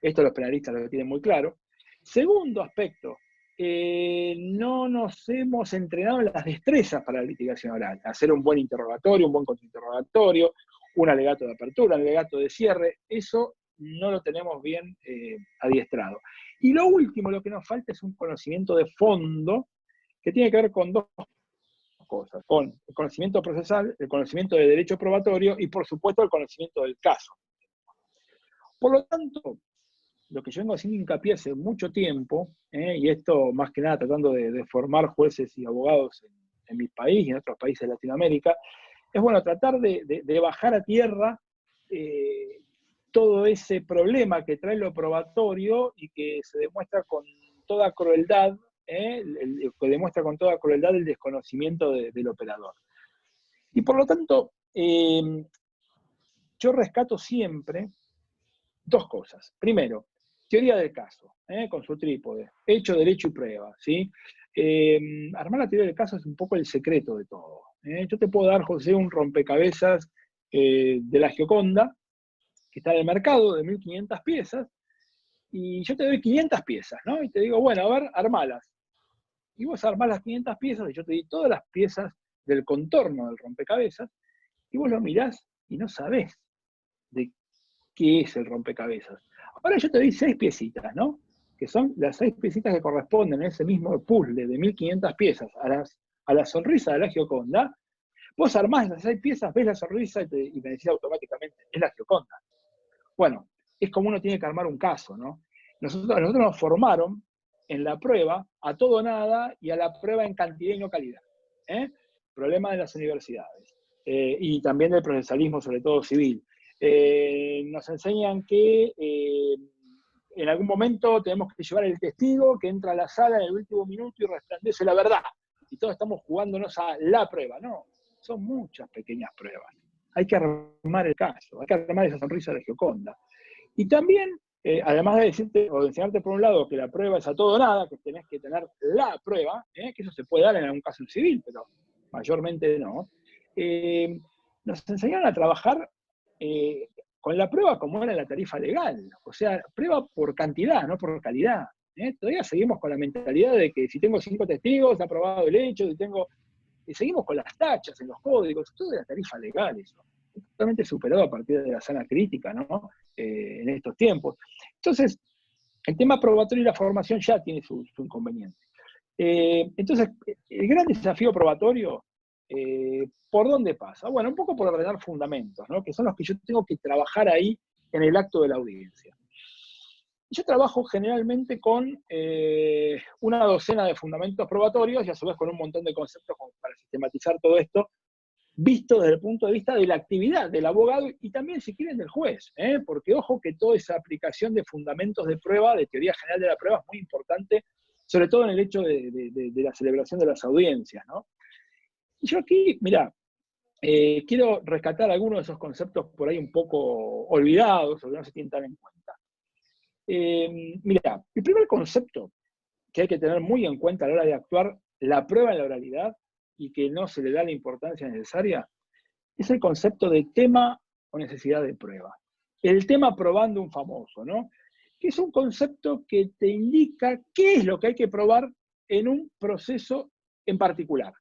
S2: Esto los penalistas lo tienen muy claro. Segundo aspecto, no nos hemos entrenado en las destrezas para la litigación oral. Hacer un buen interrogatorio, un buen contrainterrogatorio, un alegato de apertura, un alegato de cierre, eso no lo tenemos bien adiestrado. Y lo último, lo que nos falta es un conocimiento de fondo que tiene que ver con dos cosas, con el conocimiento procesal, el conocimiento de derecho probatorio y, por supuesto, el conocimiento del caso. Por lo tanto, lo que yo vengo haciendo hincapié hace mucho tiempo, y esto más que nada tratando de formar jueces y abogados en mi país y en otros países de Latinoamérica, es bueno tratar de bajar a tierra todo ese problema que trae lo probatorio y que se demuestra con toda crueldad, que demuestra con toda crueldad el desconocimiento del operador. Y por lo tanto, yo rescato siempre dos cosas. Primero, teoría del caso, con su trípode, hecho, derecho y prueba, ¿sí? Armar la teoría del caso es un poco el secreto de todo. Yo te puedo dar, José, un rompecabezas de la Gioconda, que está en el mercado, de 1500 piezas, y yo te doy 500 piezas, ¿no? Y te digo, bueno, a ver, armalas. Y vos armás las 500 piezas, y yo te di todas las piezas del contorno del rompecabezas, y vos lo mirás y no sabés de qué es el rompecabezas. Ahora yo te doy 6 piecitas, ¿no? Que son las 6 piecitas que corresponden a ese mismo puzzle de 1500 piezas, a la sonrisa de la Gioconda. Vos armás esas 6 piezas, ves la sonrisa y me decís automáticamente, es la Gioconda. Bueno, es como uno tiene que armar un caso, ¿no? Nosotros nos formaron en la prueba a todo o nada y a la prueba en cantidad y no calidad. Problema de las universidades y también del procesalismo, sobre todo civil. Nos enseñan que en algún momento tenemos que llevar el testigo que entra a la sala en el último minuto y resplandece la verdad. Y todos estamos jugándonos a la prueba. No, son muchas pequeñas pruebas. Hay que armar el caso, hay que armar esa sonrisa de Gioconda. Y también, además de decirte o de enseñarte por un lado que la prueba es a todo o nada, que tenés que tener la prueba, que eso se puede dar en algún caso civil, pero mayormente no. nos enseñaron a trabajar con la prueba como era la tarifa legal, o sea, prueba por cantidad, no por calidad. Todavía seguimos con la mentalidad de que si tengo 5 testigos, está aprobado el hecho, y seguimos con las tachas en los códigos, todo de la tarifa legal eso. Totalmente superado a partir de la sana crítica, ¿no? En estos tiempos. Entonces, el tema probatorio y la formación ya tiene su inconveniente. Entonces, el gran desafío probatorio, ¿por dónde pasa? Bueno, un poco por ordenar fundamentos, ¿no? Que son los que yo tengo que trabajar ahí en el acto de la audiencia. Yo trabajo generalmente con una docena de fundamentos probatorios y a su vez con un montón de conceptos para sistematizar todo esto, visto desde el punto de vista de la actividad del abogado y también, si quieren, del juez, porque ojo que toda esa aplicación de fundamentos de prueba, de teoría general de la prueba, es muy importante, sobre todo en el hecho de la celebración de las audiencias, ¿no? Y yo aquí, mira, quiero rescatar algunos de esos conceptos por ahí un poco olvidados o que no se tienen tan en cuenta. Mira, el primer concepto que hay que tener muy en cuenta a la hora de actuar la prueba en la oralidad y que no se le da la importancia necesaria, es el concepto de tema o necesidad de prueba. El tema probando un famoso, ¿no? Que es un concepto que te indica qué es lo que hay que probar en un proceso en particular.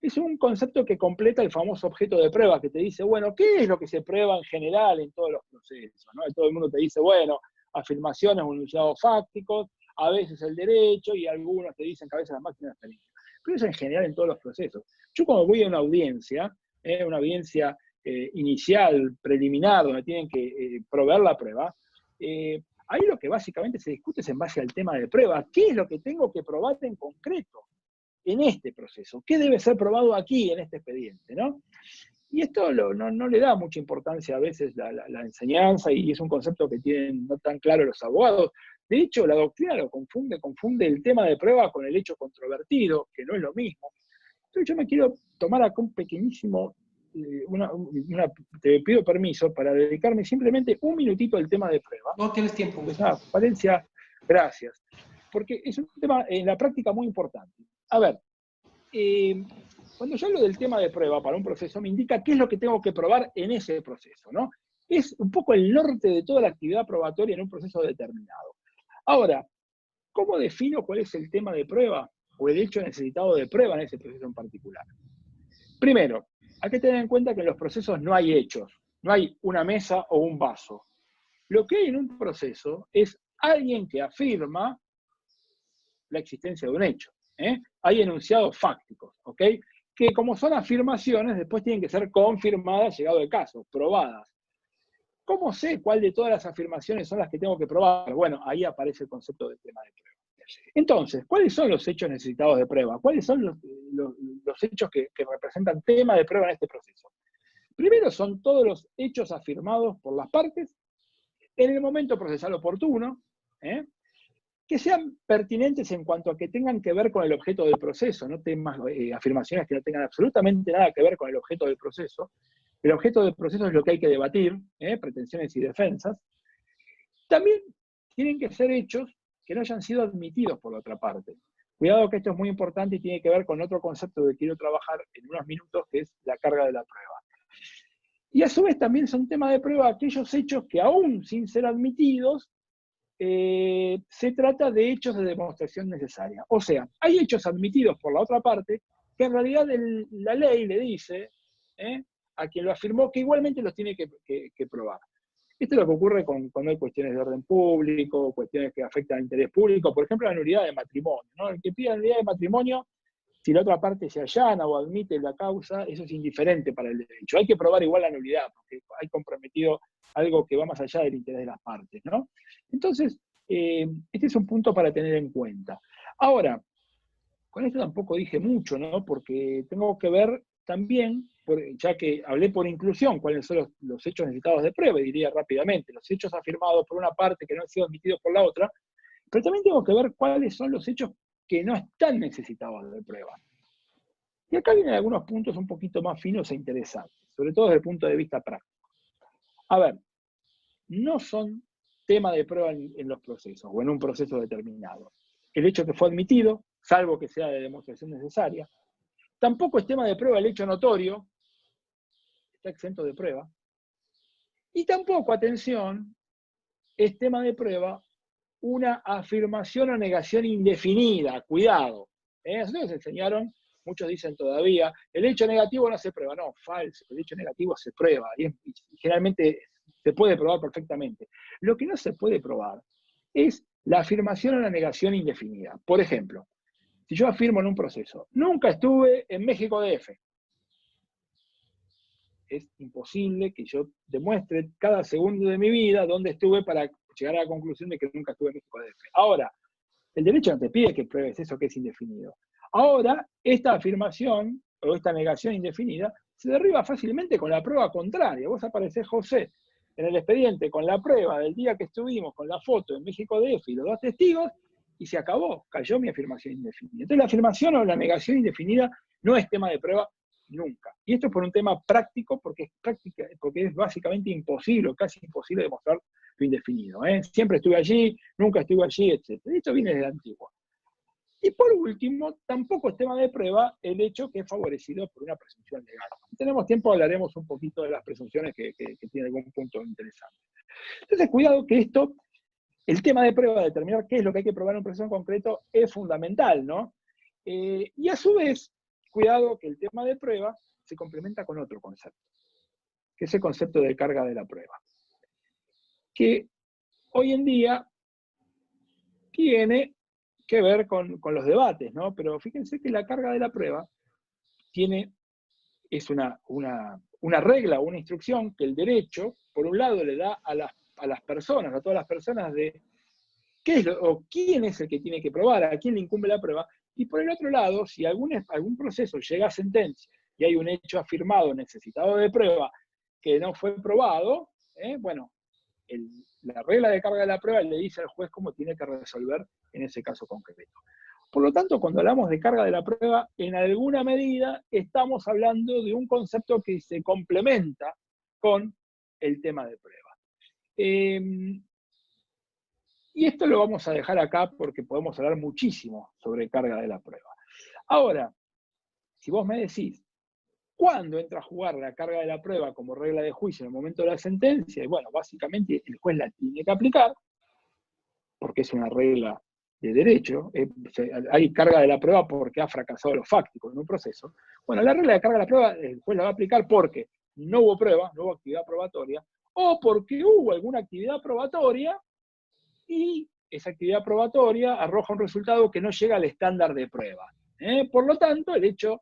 S2: Es un concepto que completa el famoso objeto de prueba, que te dice, bueno, ¿qué es lo que se prueba en general en todos los procesos? ¿No? Y todo el mundo te dice, bueno, afirmaciones o enunciados fácticos, a veces el derecho, y algunos te dicen que a veces las máximas experiencias. Pero eso en general en todos los procesos. Yo cuando voy a una audiencia inicial, preliminar, donde tienen que proveer la prueba, ahí lo que básicamente se discute es en base al tema de prueba. ¿Qué es lo que tengo que probar en concreto en este proceso? ¿Qué debe ser probado aquí en este expediente, ¿no? Y esto no le da mucha importancia a veces la enseñanza y es un concepto que tienen no tan claro los abogados. De hecho, la doctrina lo confunde el tema de prueba con el hecho controvertido, que no es lo mismo. Entonces yo me quiero tomar acá un pequeñísimo, te pido permiso para dedicarme simplemente un minutito al tema de prueba.
S1: No tienes tiempo.
S2: Es una Valencia, gracias. Porque es un tema en la práctica muy importante. A ver, cuando yo hablo del tema de prueba para un proceso, me indica qué es lo que tengo que probar en ese proceso, ¿no? Es un poco el norte de toda la actividad probatoria en un proceso determinado. Ahora, ¿cómo defino cuál es el tema de prueba o el hecho necesitado de prueba en ese proceso en particular? Primero, hay que tener en cuenta que en los procesos no hay hechos, no hay una mesa o un vaso. Lo que hay en un proceso es alguien que afirma la existencia de un hecho. Hay enunciados fácticos, ¿ok? Que como son afirmaciones, después tienen que ser confirmadas, llegado el caso, probadas. ¿Cómo sé cuál de todas las afirmaciones son las que tengo que probar? Bueno, ahí aparece el concepto del tema de prueba. Entonces, ¿cuáles son los hechos necesitados de prueba? ¿Cuáles son los hechos que representan tema de prueba en este proceso? Primero son todos los hechos afirmados por las partes en el momento procesal oportuno, que sean pertinentes en cuanto a que tengan que ver con el objeto del proceso, no temas, afirmaciones que no tengan absolutamente nada que ver con el objeto del proceso. El objeto del proceso es lo que hay que debatir, pretensiones y defensas. También tienen que ser hechos que no hayan sido admitidos por la otra parte. Cuidado que esto es muy importante y tiene que ver con otro concepto que quiero trabajar en unos minutos, que es la carga de la prueba. Y a su vez también son tema de prueba aquellos hechos que aún sin ser admitidos, se trata de hechos de demostración necesaria. O sea, hay hechos admitidos por la otra parte que en realidad la ley le dice a quien lo afirmó que igualmente los tiene que probar. Esto es lo que ocurre cuando hay cuestiones de orden público, cuestiones que afectan al interés público, por ejemplo, la nulidad de matrimonio, ¿no? El que pide la nulidad de matrimonio, si la otra parte se allana o admite la causa, eso es indiferente para el derecho. Hay que probar igual la nulidad, porque hay comprometido algo que va más allá del interés de las partes, ¿no? Entonces, este es un punto para tener en cuenta. Ahora, con esto tampoco dije mucho, ¿no? Porque tengo que ver también, ya que hablé por inclusión, cuáles son los hechos necesitados de prueba, y diría rápidamente, los hechos afirmados por una parte que no han sido admitidos por la otra, pero también tengo que ver cuáles son los hechos que no están necesitados de prueba. Y acá vienen algunos puntos un poquito más finos e interesantes, sobre todo desde el punto de vista práctico. A ver, no son tema de prueba en los procesos o en un proceso determinado. El hecho que fue admitido, salvo que sea de demostración necesaria. Tampoco es tema de prueba el hecho notorio, está exento de prueba. Y tampoco, atención, es tema de prueba una afirmación o negación indefinida, cuidado. Eso nos enseñaron, muchos dicen todavía, el hecho negativo no se prueba. No, falso, el hecho negativo se prueba y generalmente se puede probar perfectamente. Lo que no se puede probar es la afirmación o la negación indefinida. Por ejemplo, si yo afirmo en un proceso, nunca estuve en México DF, es imposible que yo demuestre cada segundo de mi vida dónde estuve para llegar a la conclusión de que nunca estuve en México DF. Ahora, el derecho no te pide que pruebes eso que es indefinido. Ahora, esta afirmación o esta negación indefinida se derriba fácilmente con la prueba contraria. Vos aparecés, José, en el expediente con la prueba del día que estuvimos, con la foto en México DF y los dos testigos, y se acabó, cayó mi afirmación indefinida. Entonces la afirmación o la negación indefinida no es tema de prueba nunca. Y esto es por un tema práctico, porque es básicamente imposible, casi imposible demostrar lo indefinido. Siempre estuve allí, nunca estuve allí, etc. Esto viene desde antiguo. Y por último, tampoco es tema de prueba el hecho que es favorecido por una presunción legal. Si tenemos tiempo, hablaremos un poquito de las presunciones que tienen algún punto interesante. Entonces, cuidado que esto, el tema de prueba, determinar qué es lo que hay que probar en un proceso en concreto, es fundamental, ¿no? Y a su vez, cuidado que el tema de prueba se complementa con otro concepto, que es el concepto de carga de la prueba, que hoy en día tiene que ver con los debates, ¿no? Pero fíjense que la carga de la prueba es una regla, una instrucción que el derecho, por un lado, le da a las personas, a todas las personas, de qué es o quién es el que tiene que probar, a quién le incumbe la prueba, y por el otro lado, si algún proceso llega a sentencia y hay un hecho afirmado necesitado de prueba que no fue probado, bueno, la regla de carga de la prueba le dice al juez cómo tiene que resolver en ese caso concreto. Por lo tanto, cuando hablamos de carga de la prueba, en alguna medida estamos hablando de un concepto que se complementa con el tema de prueba. Y esto lo vamos a dejar acá porque podemos hablar muchísimo sobre carga de la prueba. Ahora, si vos me decís, ¿cuándo entra a jugar la carga de la prueba como regla de juicio en el momento de la sentencia? Y bueno, básicamente el juez la tiene que aplicar, porque es una regla de derecho. Hay carga de la prueba porque ha fracasado lo fáctico en un proceso. Bueno, la regla de carga de la prueba el juez la va a aplicar porque no hubo prueba, no hubo actividad probatoria, o porque hubo alguna actividad probatoria y esa actividad probatoria arroja un resultado que no llega al estándar de prueba. Por lo tanto, el hecho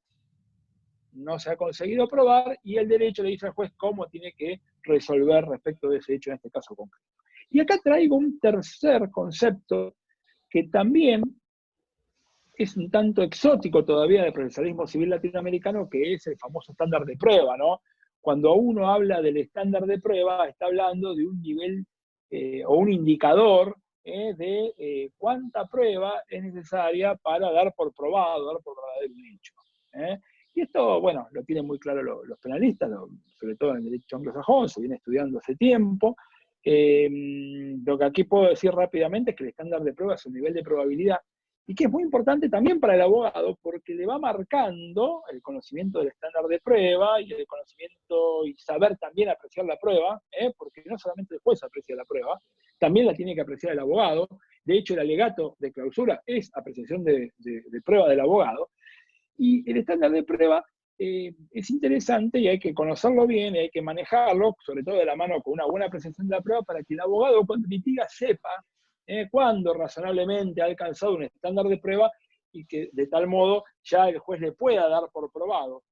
S2: no se ha conseguido probar y el derecho le dice al juez cómo tiene que resolver respecto de ese hecho en este caso concreto. Y acá traigo un tercer concepto que también es un tanto exótico todavía del procesalismo civil latinoamericano, que es el famoso estándar de prueba, ¿no? Cuando uno habla del estándar de prueba, está hablando de un nivel o un indicador de cuánta prueba es necesaria para dar por probado, dar por verdadero un hecho. Y esto, bueno, lo tienen muy claro los penalistas, sobre todo en el derecho anglosajón, se viene estudiando hace tiempo. Lo que aquí puedo decir rápidamente es que el estándar de prueba es un nivel de probabilidad y que es muy importante también para el abogado porque le va marcando el conocimiento del estándar de prueba y el conocimiento y saber también apreciar la prueba, porque no solamente el juez aprecia la prueba, también la tiene que apreciar el abogado. De hecho, el alegato de clausura es apreciación de prueba del abogado. Y el estándar de prueba es interesante y hay que conocerlo bien, y hay que manejarlo, sobre todo de la mano con una buena apreciación de la prueba, para que el abogado cuando litiga sepa cuándo razonablemente ha alcanzado un estándar de prueba y que de tal modo ya el juez le pueda dar por probado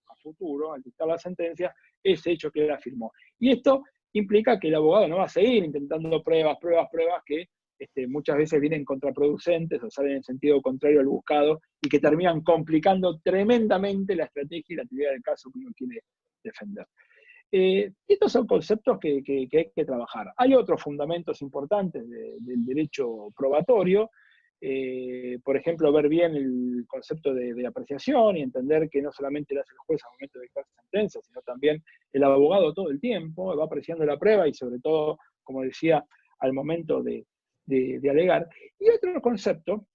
S2: a futuro, al dictar la sentencia, ese hecho que él afirmó. Y esto implica que el abogado no va a seguir intentando pruebas que muchas veces vienen contraproducentes o salen en sentido contrario al buscado y que terminan complicando tremendamente la estrategia y la actividad del caso que uno quiere defender. Estos son conceptos que hay que trabajar. Hay otros fundamentos importantes del derecho probatorio, por ejemplo, ver bien el concepto de apreciación y entender que no solamente lo hace el juez al momento de dictar sentencia, sino también el abogado todo el tiempo, va apreciando la prueba y sobre todo, como decía, al momento de alegar. Y otro concepto,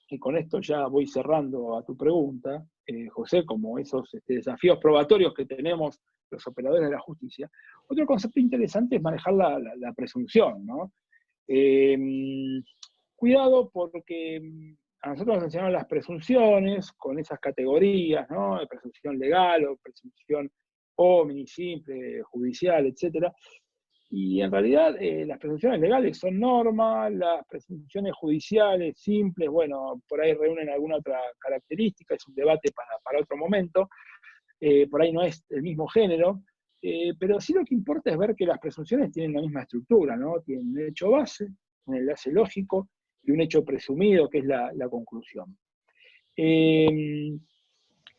S2: y con esto ya voy cerrando a tu pregunta, José, como esos desafíos probatorios que tenemos los operadores de la justicia, otro concepto interesante es manejar la presunción, ¿no? Cuidado porque a nosotros nos enseñaron las presunciones con esas categorías, ¿no? De presunción legal o presunción homini, simple, judicial, etc. Y en realidad las presunciones legales son normas, las presunciones judiciales simples, bueno, por ahí reúnen alguna otra característica, es un debate para otro momento, por ahí no es el mismo género, pero sí lo que importa es ver que las presunciones tienen la misma estructura, ¿no? Tienen un hecho base, un enlace lógico y un hecho presumido, que es la conclusión.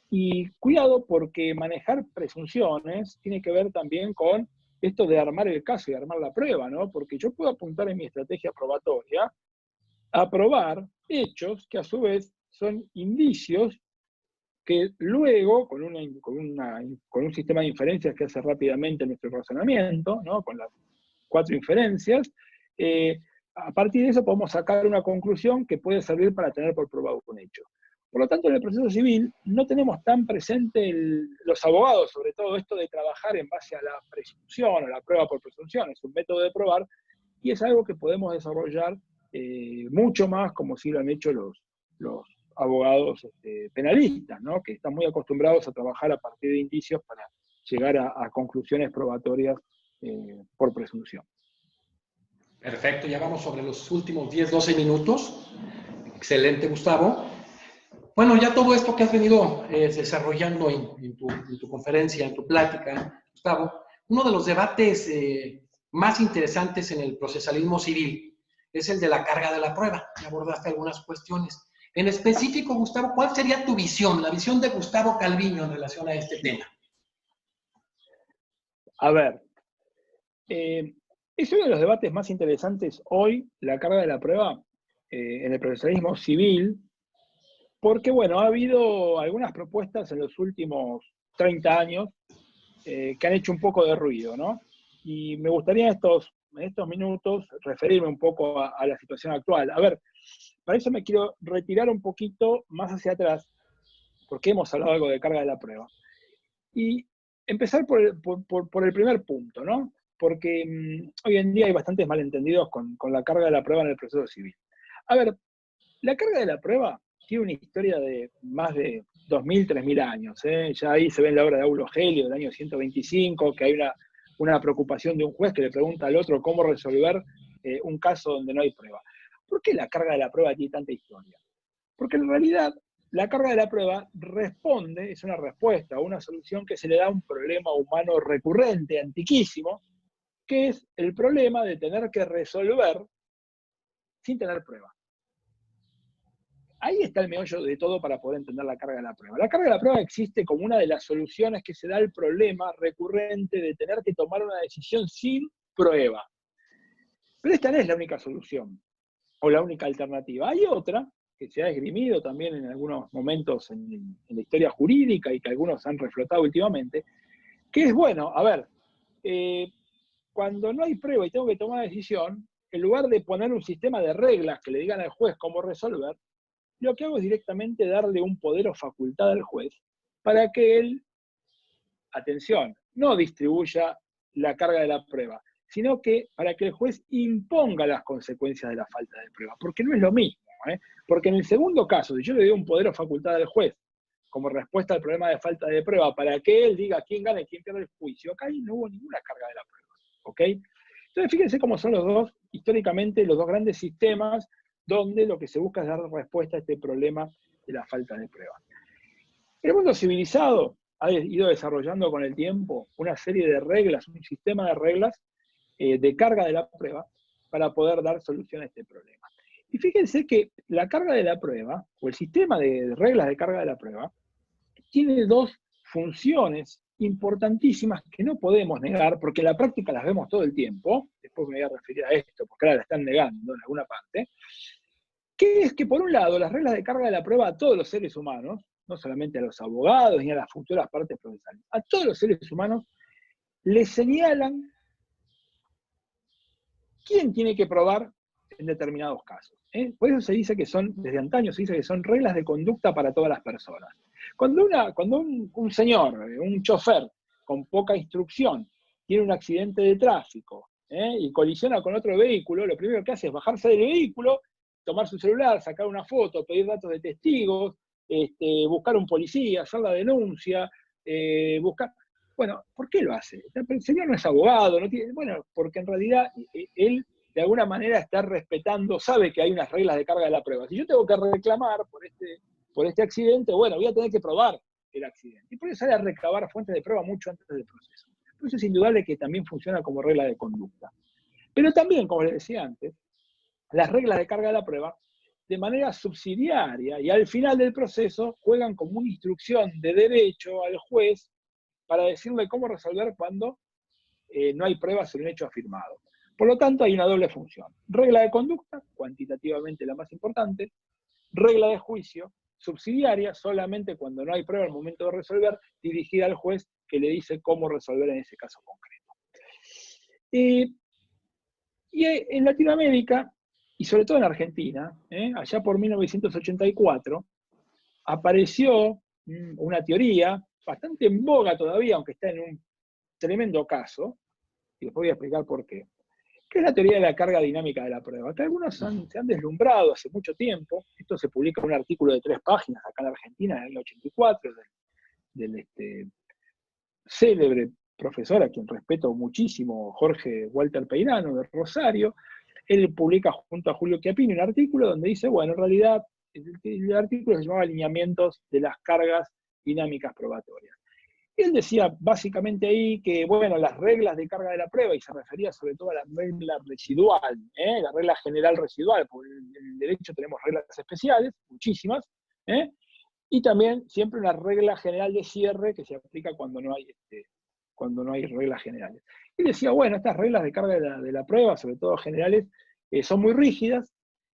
S2: Y cuidado porque manejar presunciones tiene que ver también con esto de armar el caso y armar la prueba, ¿no? Porque yo puedo apuntar en mi estrategia probatoria a probar hechos que a su vez son indicios que luego, con un sistema de inferencias que hace rápidamente nuestro razonamiento, ¿no? Con las 4 inferencias, a partir de eso podemos sacar una conclusión que puede servir para tener por probado un hecho. Por lo tanto, en el proceso civil no tenemos tan presente los abogados, sobre todo esto de trabajar en base a la presunción o la prueba por presunción, es un método de probar, y es algo que podemos desarrollar mucho más como si lo han hecho los abogados penalistas, ¿no? Que están muy acostumbrados a trabajar a partir de indicios para llegar a conclusiones probatorias por presunción.
S1: Perfecto, ya vamos sobre los últimos 10, 12 minutos. Excelente, Gustavo. Bueno, ya todo esto que has venido desarrollando en tu conferencia, en tu plática, Gustavo, uno de los debates más interesantes en el procesalismo civil es el de la carga de la prueba. Ya abordaste algunas cuestiones. En específico, Gustavo, ¿cuál sería tu visión, la visión de Gustavo Calviño en relación a este tema?
S2: A ver, es uno de los debates más interesantes hoy, la carga de la prueba, en el procesalismo civil, porque, bueno, ha habido algunas propuestas en los últimos 30 años que han hecho un poco de ruido, ¿no? Y me gustaría en estos minutos referirme un poco a la situación actual. A ver, para eso me quiero retirar un poquito más hacia atrás, porque hemos hablado algo de carga de la prueba. Y empezar por el primer punto, ¿no? Porque hoy en día hay bastantes malentendidos con la carga de la prueba en el proceso civil. A ver, la carga de la prueba tiene una historia de más de 2.000, 3.000 años. Ya ahí se ve en la obra de Aulo Gelio, del año 125, que hay una preocupación de un juez que le pregunta al otro cómo resolver un caso donde no hay prueba. ¿Por qué la carga de la prueba tiene tanta historia? Porque en realidad la carga de la prueba es una respuesta, una solución que se le da a un problema humano recurrente, antiquísimo, que es el problema de tener que resolver sin tener prueba. Ahí está el meollo de todo para poder entender la carga de la prueba. La carga de la prueba existe como una de las soluciones que se da al problema recurrente de tener que tomar una decisión sin prueba. Pero esta no es la única solución o la única alternativa. Hay otra que se ha esgrimido también en algunos momentos en la historia jurídica y que algunos han reflotado últimamente, que es, bueno, a ver, cuando no hay prueba y tengo que tomar una decisión, en lugar de poner un sistema de reglas que le digan al juez cómo resolver, lo que hago es directamente darle un poder o facultad al juez para que él, atención, no distribuya la carga de la prueba, sino que para que el juez imponga las consecuencias de la falta de prueba, porque no es lo mismo, porque en el segundo caso, si yo le doy un poder o facultad al juez como respuesta al problema de falta de prueba, para que él diga quién gana y quién pierde el juicio, acá ahí no hubo ninguna carga de la prueba, ¿ok? Entonces fíjense cómo son históricamente, los dos grandes sistemas donde lo que se busca es dar respuesta a este problema de la falta de prueba. El mundo civilizado ha ido desarrollando con el tiempo una serie de reglas, un sistema de reglas de carga de la prueba para poder dar solución a este problema. Y fíjense que la carga de la prueba, o el sistema de reglas de carga de la prueba, tiene 2 funciones importantísimas que no podemos negar, porque en la práctica las vemos todo el tiempo, después me voy a referir a esto, porque ahora la están negando en alguna parte, que es que por un lado las reglas de carga de la prueba a todos los seres humanos, no solamente a los abogados ni a las futuras partes procesales, a todos los seres humanos les señalan quién tiene que probar en determinados casos. Por eso se dice que desde antaño se dice que son reglas de conducta para todas las personas. Cuando un señor, un chofer, con poca instrucción tiene un accidente de tráfico y colisiona con otro vehículo, lo primero que hace es bajarse del vehículo, tomar su celular, sacar una foto, pedir datos de testigos, buscar un policía, hacer la denuncia, buscar... Bueno, ¿por qué lo hace? El señor no es abogado, no tiene... Bueno, porque en realidad él de alguna manera está respetando, sabe que hay unas reglas de carga de la prueba. Si yo tengo que reclamar por este accidente, bueno, voy a tener que probar el accidente. Y por eso sale a recabar fuentes de prueba mucho antes del proceso. Por eso es indudable que también funciona como regla de conducta. Pero también, como les decía antes, las reglas de carga de la prueba, de manera subsidiaria y al final del proceso, juegan como una instrucción de derecho al juez para decirle cómo resolver cuando no hay pruebas sobre un hecho afirmado. Por lo tanto, hay una doble función. Regla de conducta, cuantitativamente la más importante. Regla de juicio, subsidiaria, solamente cuando no hay prueba al momento de resolver, dirigida al juez que le dice cómo resolver en ese caso concreto. Y en Latinoamérica, y sobre todo en Argentina, allá por 1984, apareció una teoría bastante en boga todavía, aunque está en un tremendo caso, y después voy a explicar por qué, que es la teoría de la carga dinámica de la prueba, que algunos se han deslumbrado hace mucho tiempo. Esto se publica en un artículo de 3 páginas acá en Argentina, en el año 84, del célebre profesor, a quien respeto muchísimo, Jorge Walter Peirano, de Rosario. Él publica junto a Julio Chiappini un artículo donde dice, bueno, en realidad el artículo se llamaba Alineamientos de las cargas dinámicas probatorias. Y él decía básicamente ahí que, bueno, las reglas de carga de la prueba, y se refería sobre todo a la regla residual, la regla general residual, porque en el derecho tenemos reglas especiales, muchísimas, y también siempre una regla general de cierre que se aplica cuando no hay reglas generales. Y decía, bueno, estas reglas de carga de la prueba, sobre todo generales, son muy rígidas,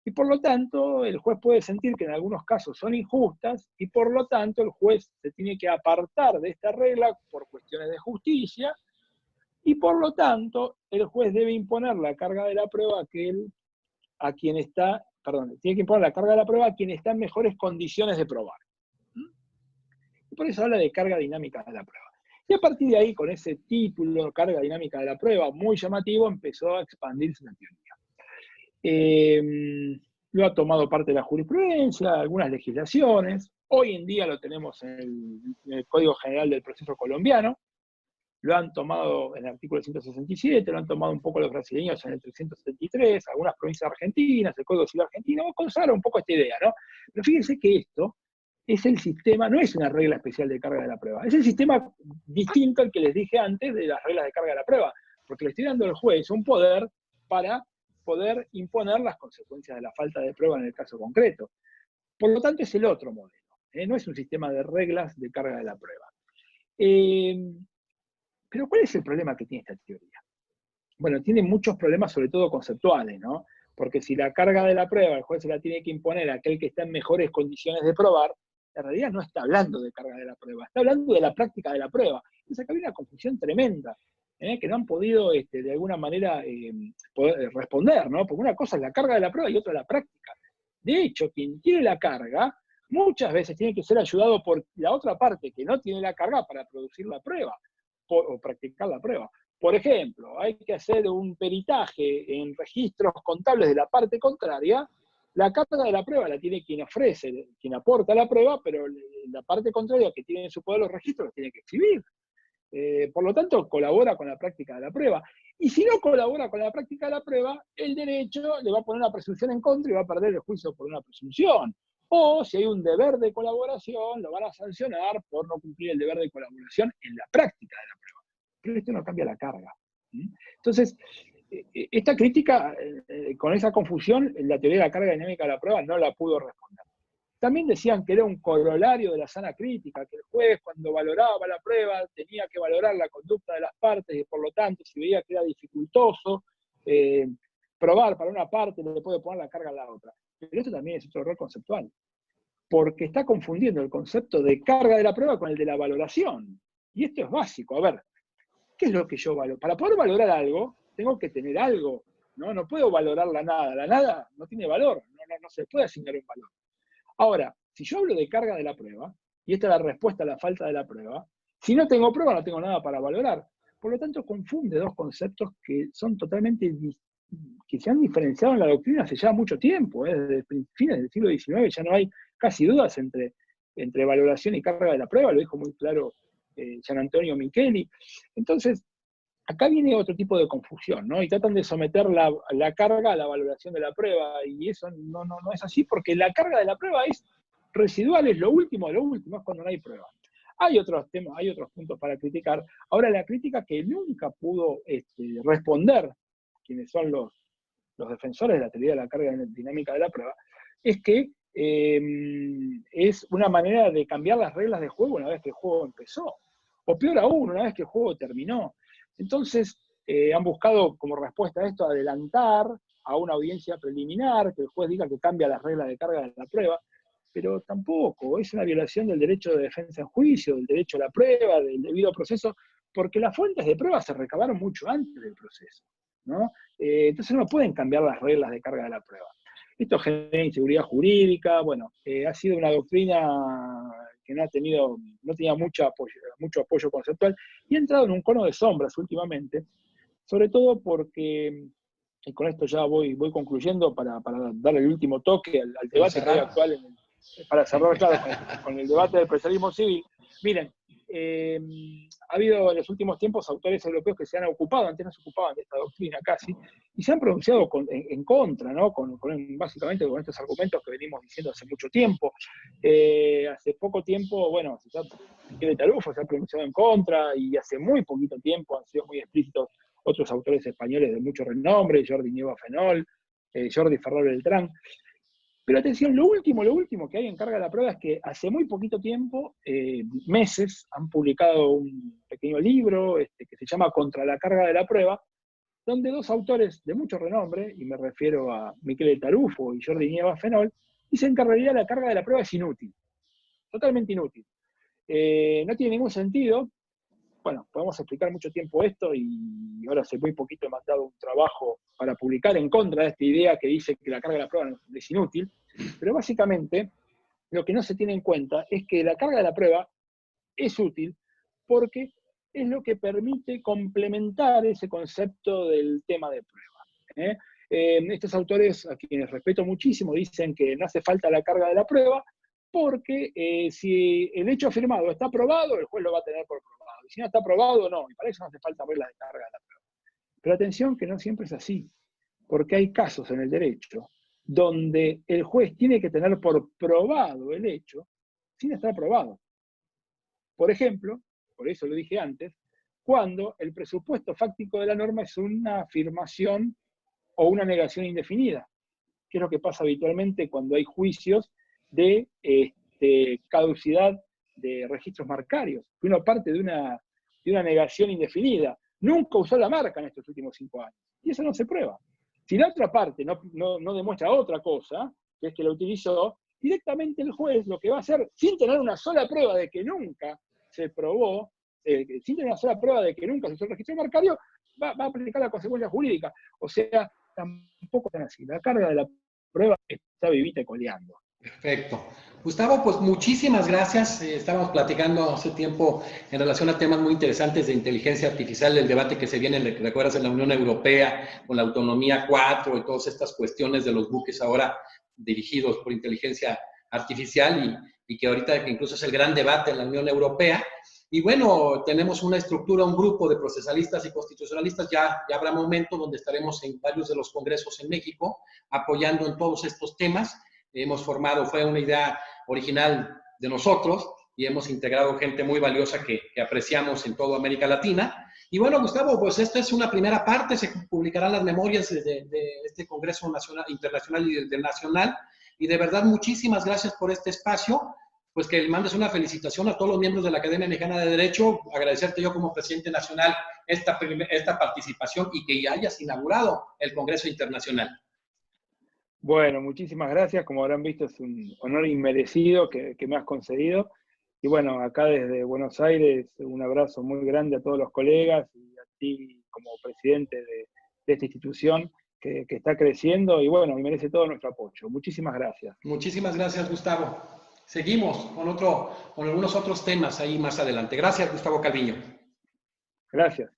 S2: y por lo tanto el juez puede sentir que en algunos casos son injustas, y por lo tanto el juez se tiene que apartar de esta regla por cuestiones de justicia, y por lo tanto el juez debe imponer la carga de la prueba tiene que imponer la carga de la prueba a quien está en mejores condiciones de probar. Y por eso habla de carga dinámica de la prueba. Y a partir de ahí, con ese título, carga dinámica de la prueba, muy llamativo, empezó a expandirse la teoría. Lo ha tomado parte de la jurisprudencia, algunas legislaciones. Hoy en día lo tenemos en el Código General del Proceso Colombiano. Lo han tomado en el artículo 167, lo han tomado un poco los brasileños en el 373, algunas provincias argentinas, el Código Civil argentino, consagra un poco esta idea, ¿no? Pero fíjense que esto es el sistema, no es una regla especial de carga de la prueba, es el sistema distinto al que les dije antes de las reglas de carga de la prueba, porque le estoy dando al juez un poder para poder imponer las consecuencias de la falta de prueba en el caso concreto. Por lo tanto, es el otro modelo, no es un sistema de reglas de carga de la prueba. Pero ¿cuál es el problema que tiene esta teoría? Bueno, tiene muchos problemas, sobre todo conceptuales, ¿no? Porque si la carga de la prueba el juez se la tiene que imponer a aquel que está en mejores condiciones de probar, en realidad no está hablando de carga de la prueba, está hablando de la práctica de la prueba. Entonces acá hay una confusión tremenda, que no han podido de alguna manera poder responder, ¿no? Porque una cosa es la carga de la prueba y otra la práctica. De hecho, quien tiene la carga, muchas veces tiene que ser ayudado por la otra parte que no tiene la carga para producir la prueba o practicar la prueba. Por ejemplo, hay que hacer un peritaje en registros contables de la parte contraria. La carga de la prueba la tiene quien ofrece, quien aporta la prueba, pero la parte contraria que tiene en su poder los registros los tiene que exhibir. Por lo tanto, colabora con la práctica de la prueba. Y si no colabora con la práctica de la prueba, el derecho le va a poner una presunción en contra y va a perder el juicio por una presunción. O si hay un deber de colaboración, lo van a sancionar por no cumplir el deber de colaboración en la práctica de la prueba. Pero esto no cambia la carga. Entonces, esta crítica, con esa confusión, la teoría de la carga dinámica de la prueba no la pudo responder. También decían que era un corolario de la sana crítica, que el juez cuando valoraba la prueba tenía que valorar la conducta de las partes y por lo tanto si veía que era dificultoso probar para una parte le puede poner la carga a la otra. Pero esto también es otro error conceptual, porque está confundiendo el concepto de carga de la prueba con el de la valoración. Y esto es básico. A ver, ¿qué es lo que yo valoro? Para poder valorar algo, tengo que tener algo, ¿no? No puedo valorar la nada no tiene valor, no se puede asignar un valor. Ahora, si yo hablo de carga de la prueba, y esta es la respuesta a la falta de la prueba, Si no tengo prueba, no tengo nada para valorar. Por lo tanto, confunde dos conceptos que son totalmente que se han diferenciado en la doctrina hace ya mucho tiempo, desde fines del siglo XIX ya no hay casi dudas entre valoración y carga de la prueba, lo dijo muy claro Gian Antonio Micheli. Entonces, acá viene otro tipo de confusión, ¿no? Y tratan de someter la carga a la valoración de la prueba, y eso no es así, porque la carga de la prueba es residual, es lo último de lo último, es cuando no hay prueba. Hay otros temas, hay otros puntos para criticar. Ahora, la crítica que nunca pudo responder quienes son los defensores de la teoría de la carga dinámica de la prueba, es que es una manera de cambiar las reglas de juego una vez que el juego empezó, o peor aún, una vez que el juego terminó. Entonces, han buscado como respuesta a esto adelantar a una audiencia preliminar, que el juez diga que cambia las reglas de carga de la prueba, pero tampoco, es una violación del derecho de defensa en juicio, del derecho a la prueba, del debido proceso, porque las fuentes de prueba se recabaron mucho antes del proceso, ¿no? Entonces no pueden cambiar las reglas de carga de la prueba. Esto genera inseguridad jurídica, bueno, ha sido una doctrina que no tenía mucho apoyo conceptual, y ha entrado en un cono de sombras últimamente, sobre todo porque, y con esto ya voy concluyendo para darle el último toque al debate que hay actual, para cerrar, claro, con el debate del presarismo civil. Miren, ha habido en los últimos tiempos autores europeos que se han ocupado, antes no se ocupaban de esta doctrina casi, y se han pronunciado en contra, ¿no? Básicamente con estos argumentos que venimos diciendo hace mucho tiempo. Hace poco tiempo, bueno, Michele Tarufo se ha pronunciado en contra, y hace muy poquito tiempo han sido muy explícitos otros autores españoles de mucho renombre, Jordi Nieva Fenol, Jordi Ferrer Beltrán. Pero atención, lo último que hay en carga de la prueba es que hace muy poquito tiempo, meses, han publicado un pequeño libro que se llama Contra la carga de la prueba, donde dos autores de mucho renombre, y me refiero a Michele Tarufo y Jordi Nieva Fenol, dicen que en realidad la carga de la prueba es inútil, totalmente inútil. No tiene ningún sentido. Bueno, podemos explicar mucho tiempo esto, y ahora hace muy poquito he mandado un trabajo para publicar en contra de esta idea que dice que la carga de la prueba es inútil, pero básicamente lo que no se tiene en cuenta es que la carga de la prueba es útil porque es lo que permite complementar ese concepto del tema de prueba. Estos autores, a quienes respeto muchísimo, dicen que no hace falta la carga de la prueba porque si el hecho afirmado está probado, el juez lo va a tener por probado. Y si no está probado, no. Y para eso no hace falta reglas de carga de la prueba. Pero atención que no siempre es así. Porque hay casos en el derecho donde el juez tiene que tener por probado el hecho sin estar probado. Por ejemplo, por eso lo dije antes, cuando el presupuesto fáctico de la norma es una afirmación o una negación indefinida, que es lo que pasa habitualmente cuando hay juicios de caducidad de registros marcarios, que uno parte de una negación indefinida. Nunca usó la marca en estos últimos 5 años, y eso no se prueba. Si la otra parte no demuestra otra cosa, que es que la utilizó, directamente el juez lo que va a hacer, sin tener una sola prueba de que nunca se probó, sin tener una sola prueba de que nunca se usó el registro marcario, va a aplicar la consecuencia jurídica. O sea, tampoco es así. La carga de la prueba está vivita y coleando.
S1: Perfecto. Gustavo, pues muchísimas gracias. Estábamos platicando hace tiempo en relación a temas muy interesantes de inteligencia artificial, el debate que se viene, recuerdas, en la Unión Europea, con la autonomía 4 y todas estas cuestiones de los buques ahora dirigidos por inteligencia artificial, y que ahorita incluso es el gran debate en la Unión Europea. Y bueno, tenemos una estructura, un grupo de procesalistas y constitucionalistas. Ya habrá momento donde estaremos en varios de los congresos en México apoyando en todos estos temas. Hemos formado, fue una idea original de nosotros, y hemos integrado gente muy valiosa que apreciamos en toda América Latina. Y bueno, Gustavo, pues esta es una primera parte, se publicarán las memorias de este Congreso Nacional, Internacional y del Nacional, y de verdad muchísimas gracias por este espacio. Pues que le mandes una felicitación a todos los miembros de la Academia Mexicana de Derecho, agradecerte yo como presidente nacional esta participación, y que ya hayas inaugurado el Congreso Internacional.
S2: Bueno, muchísimas gracias. Como habrán visto, es un honor inmerecido que me has concedido. Y bueno, acá desde Buenos Aires, un abrazo muy grande a todos los colegas y a ti como presidente de esta institución que está creciendo, y bueno, y merece todo nuestro apoyo. Muchísimas gracias.
S1: Muchísimas gracias, Gustavo. seguimos con algunos otros temas ahí más adelante. Gracias, Gustavo Calviño.
S2: Gracias.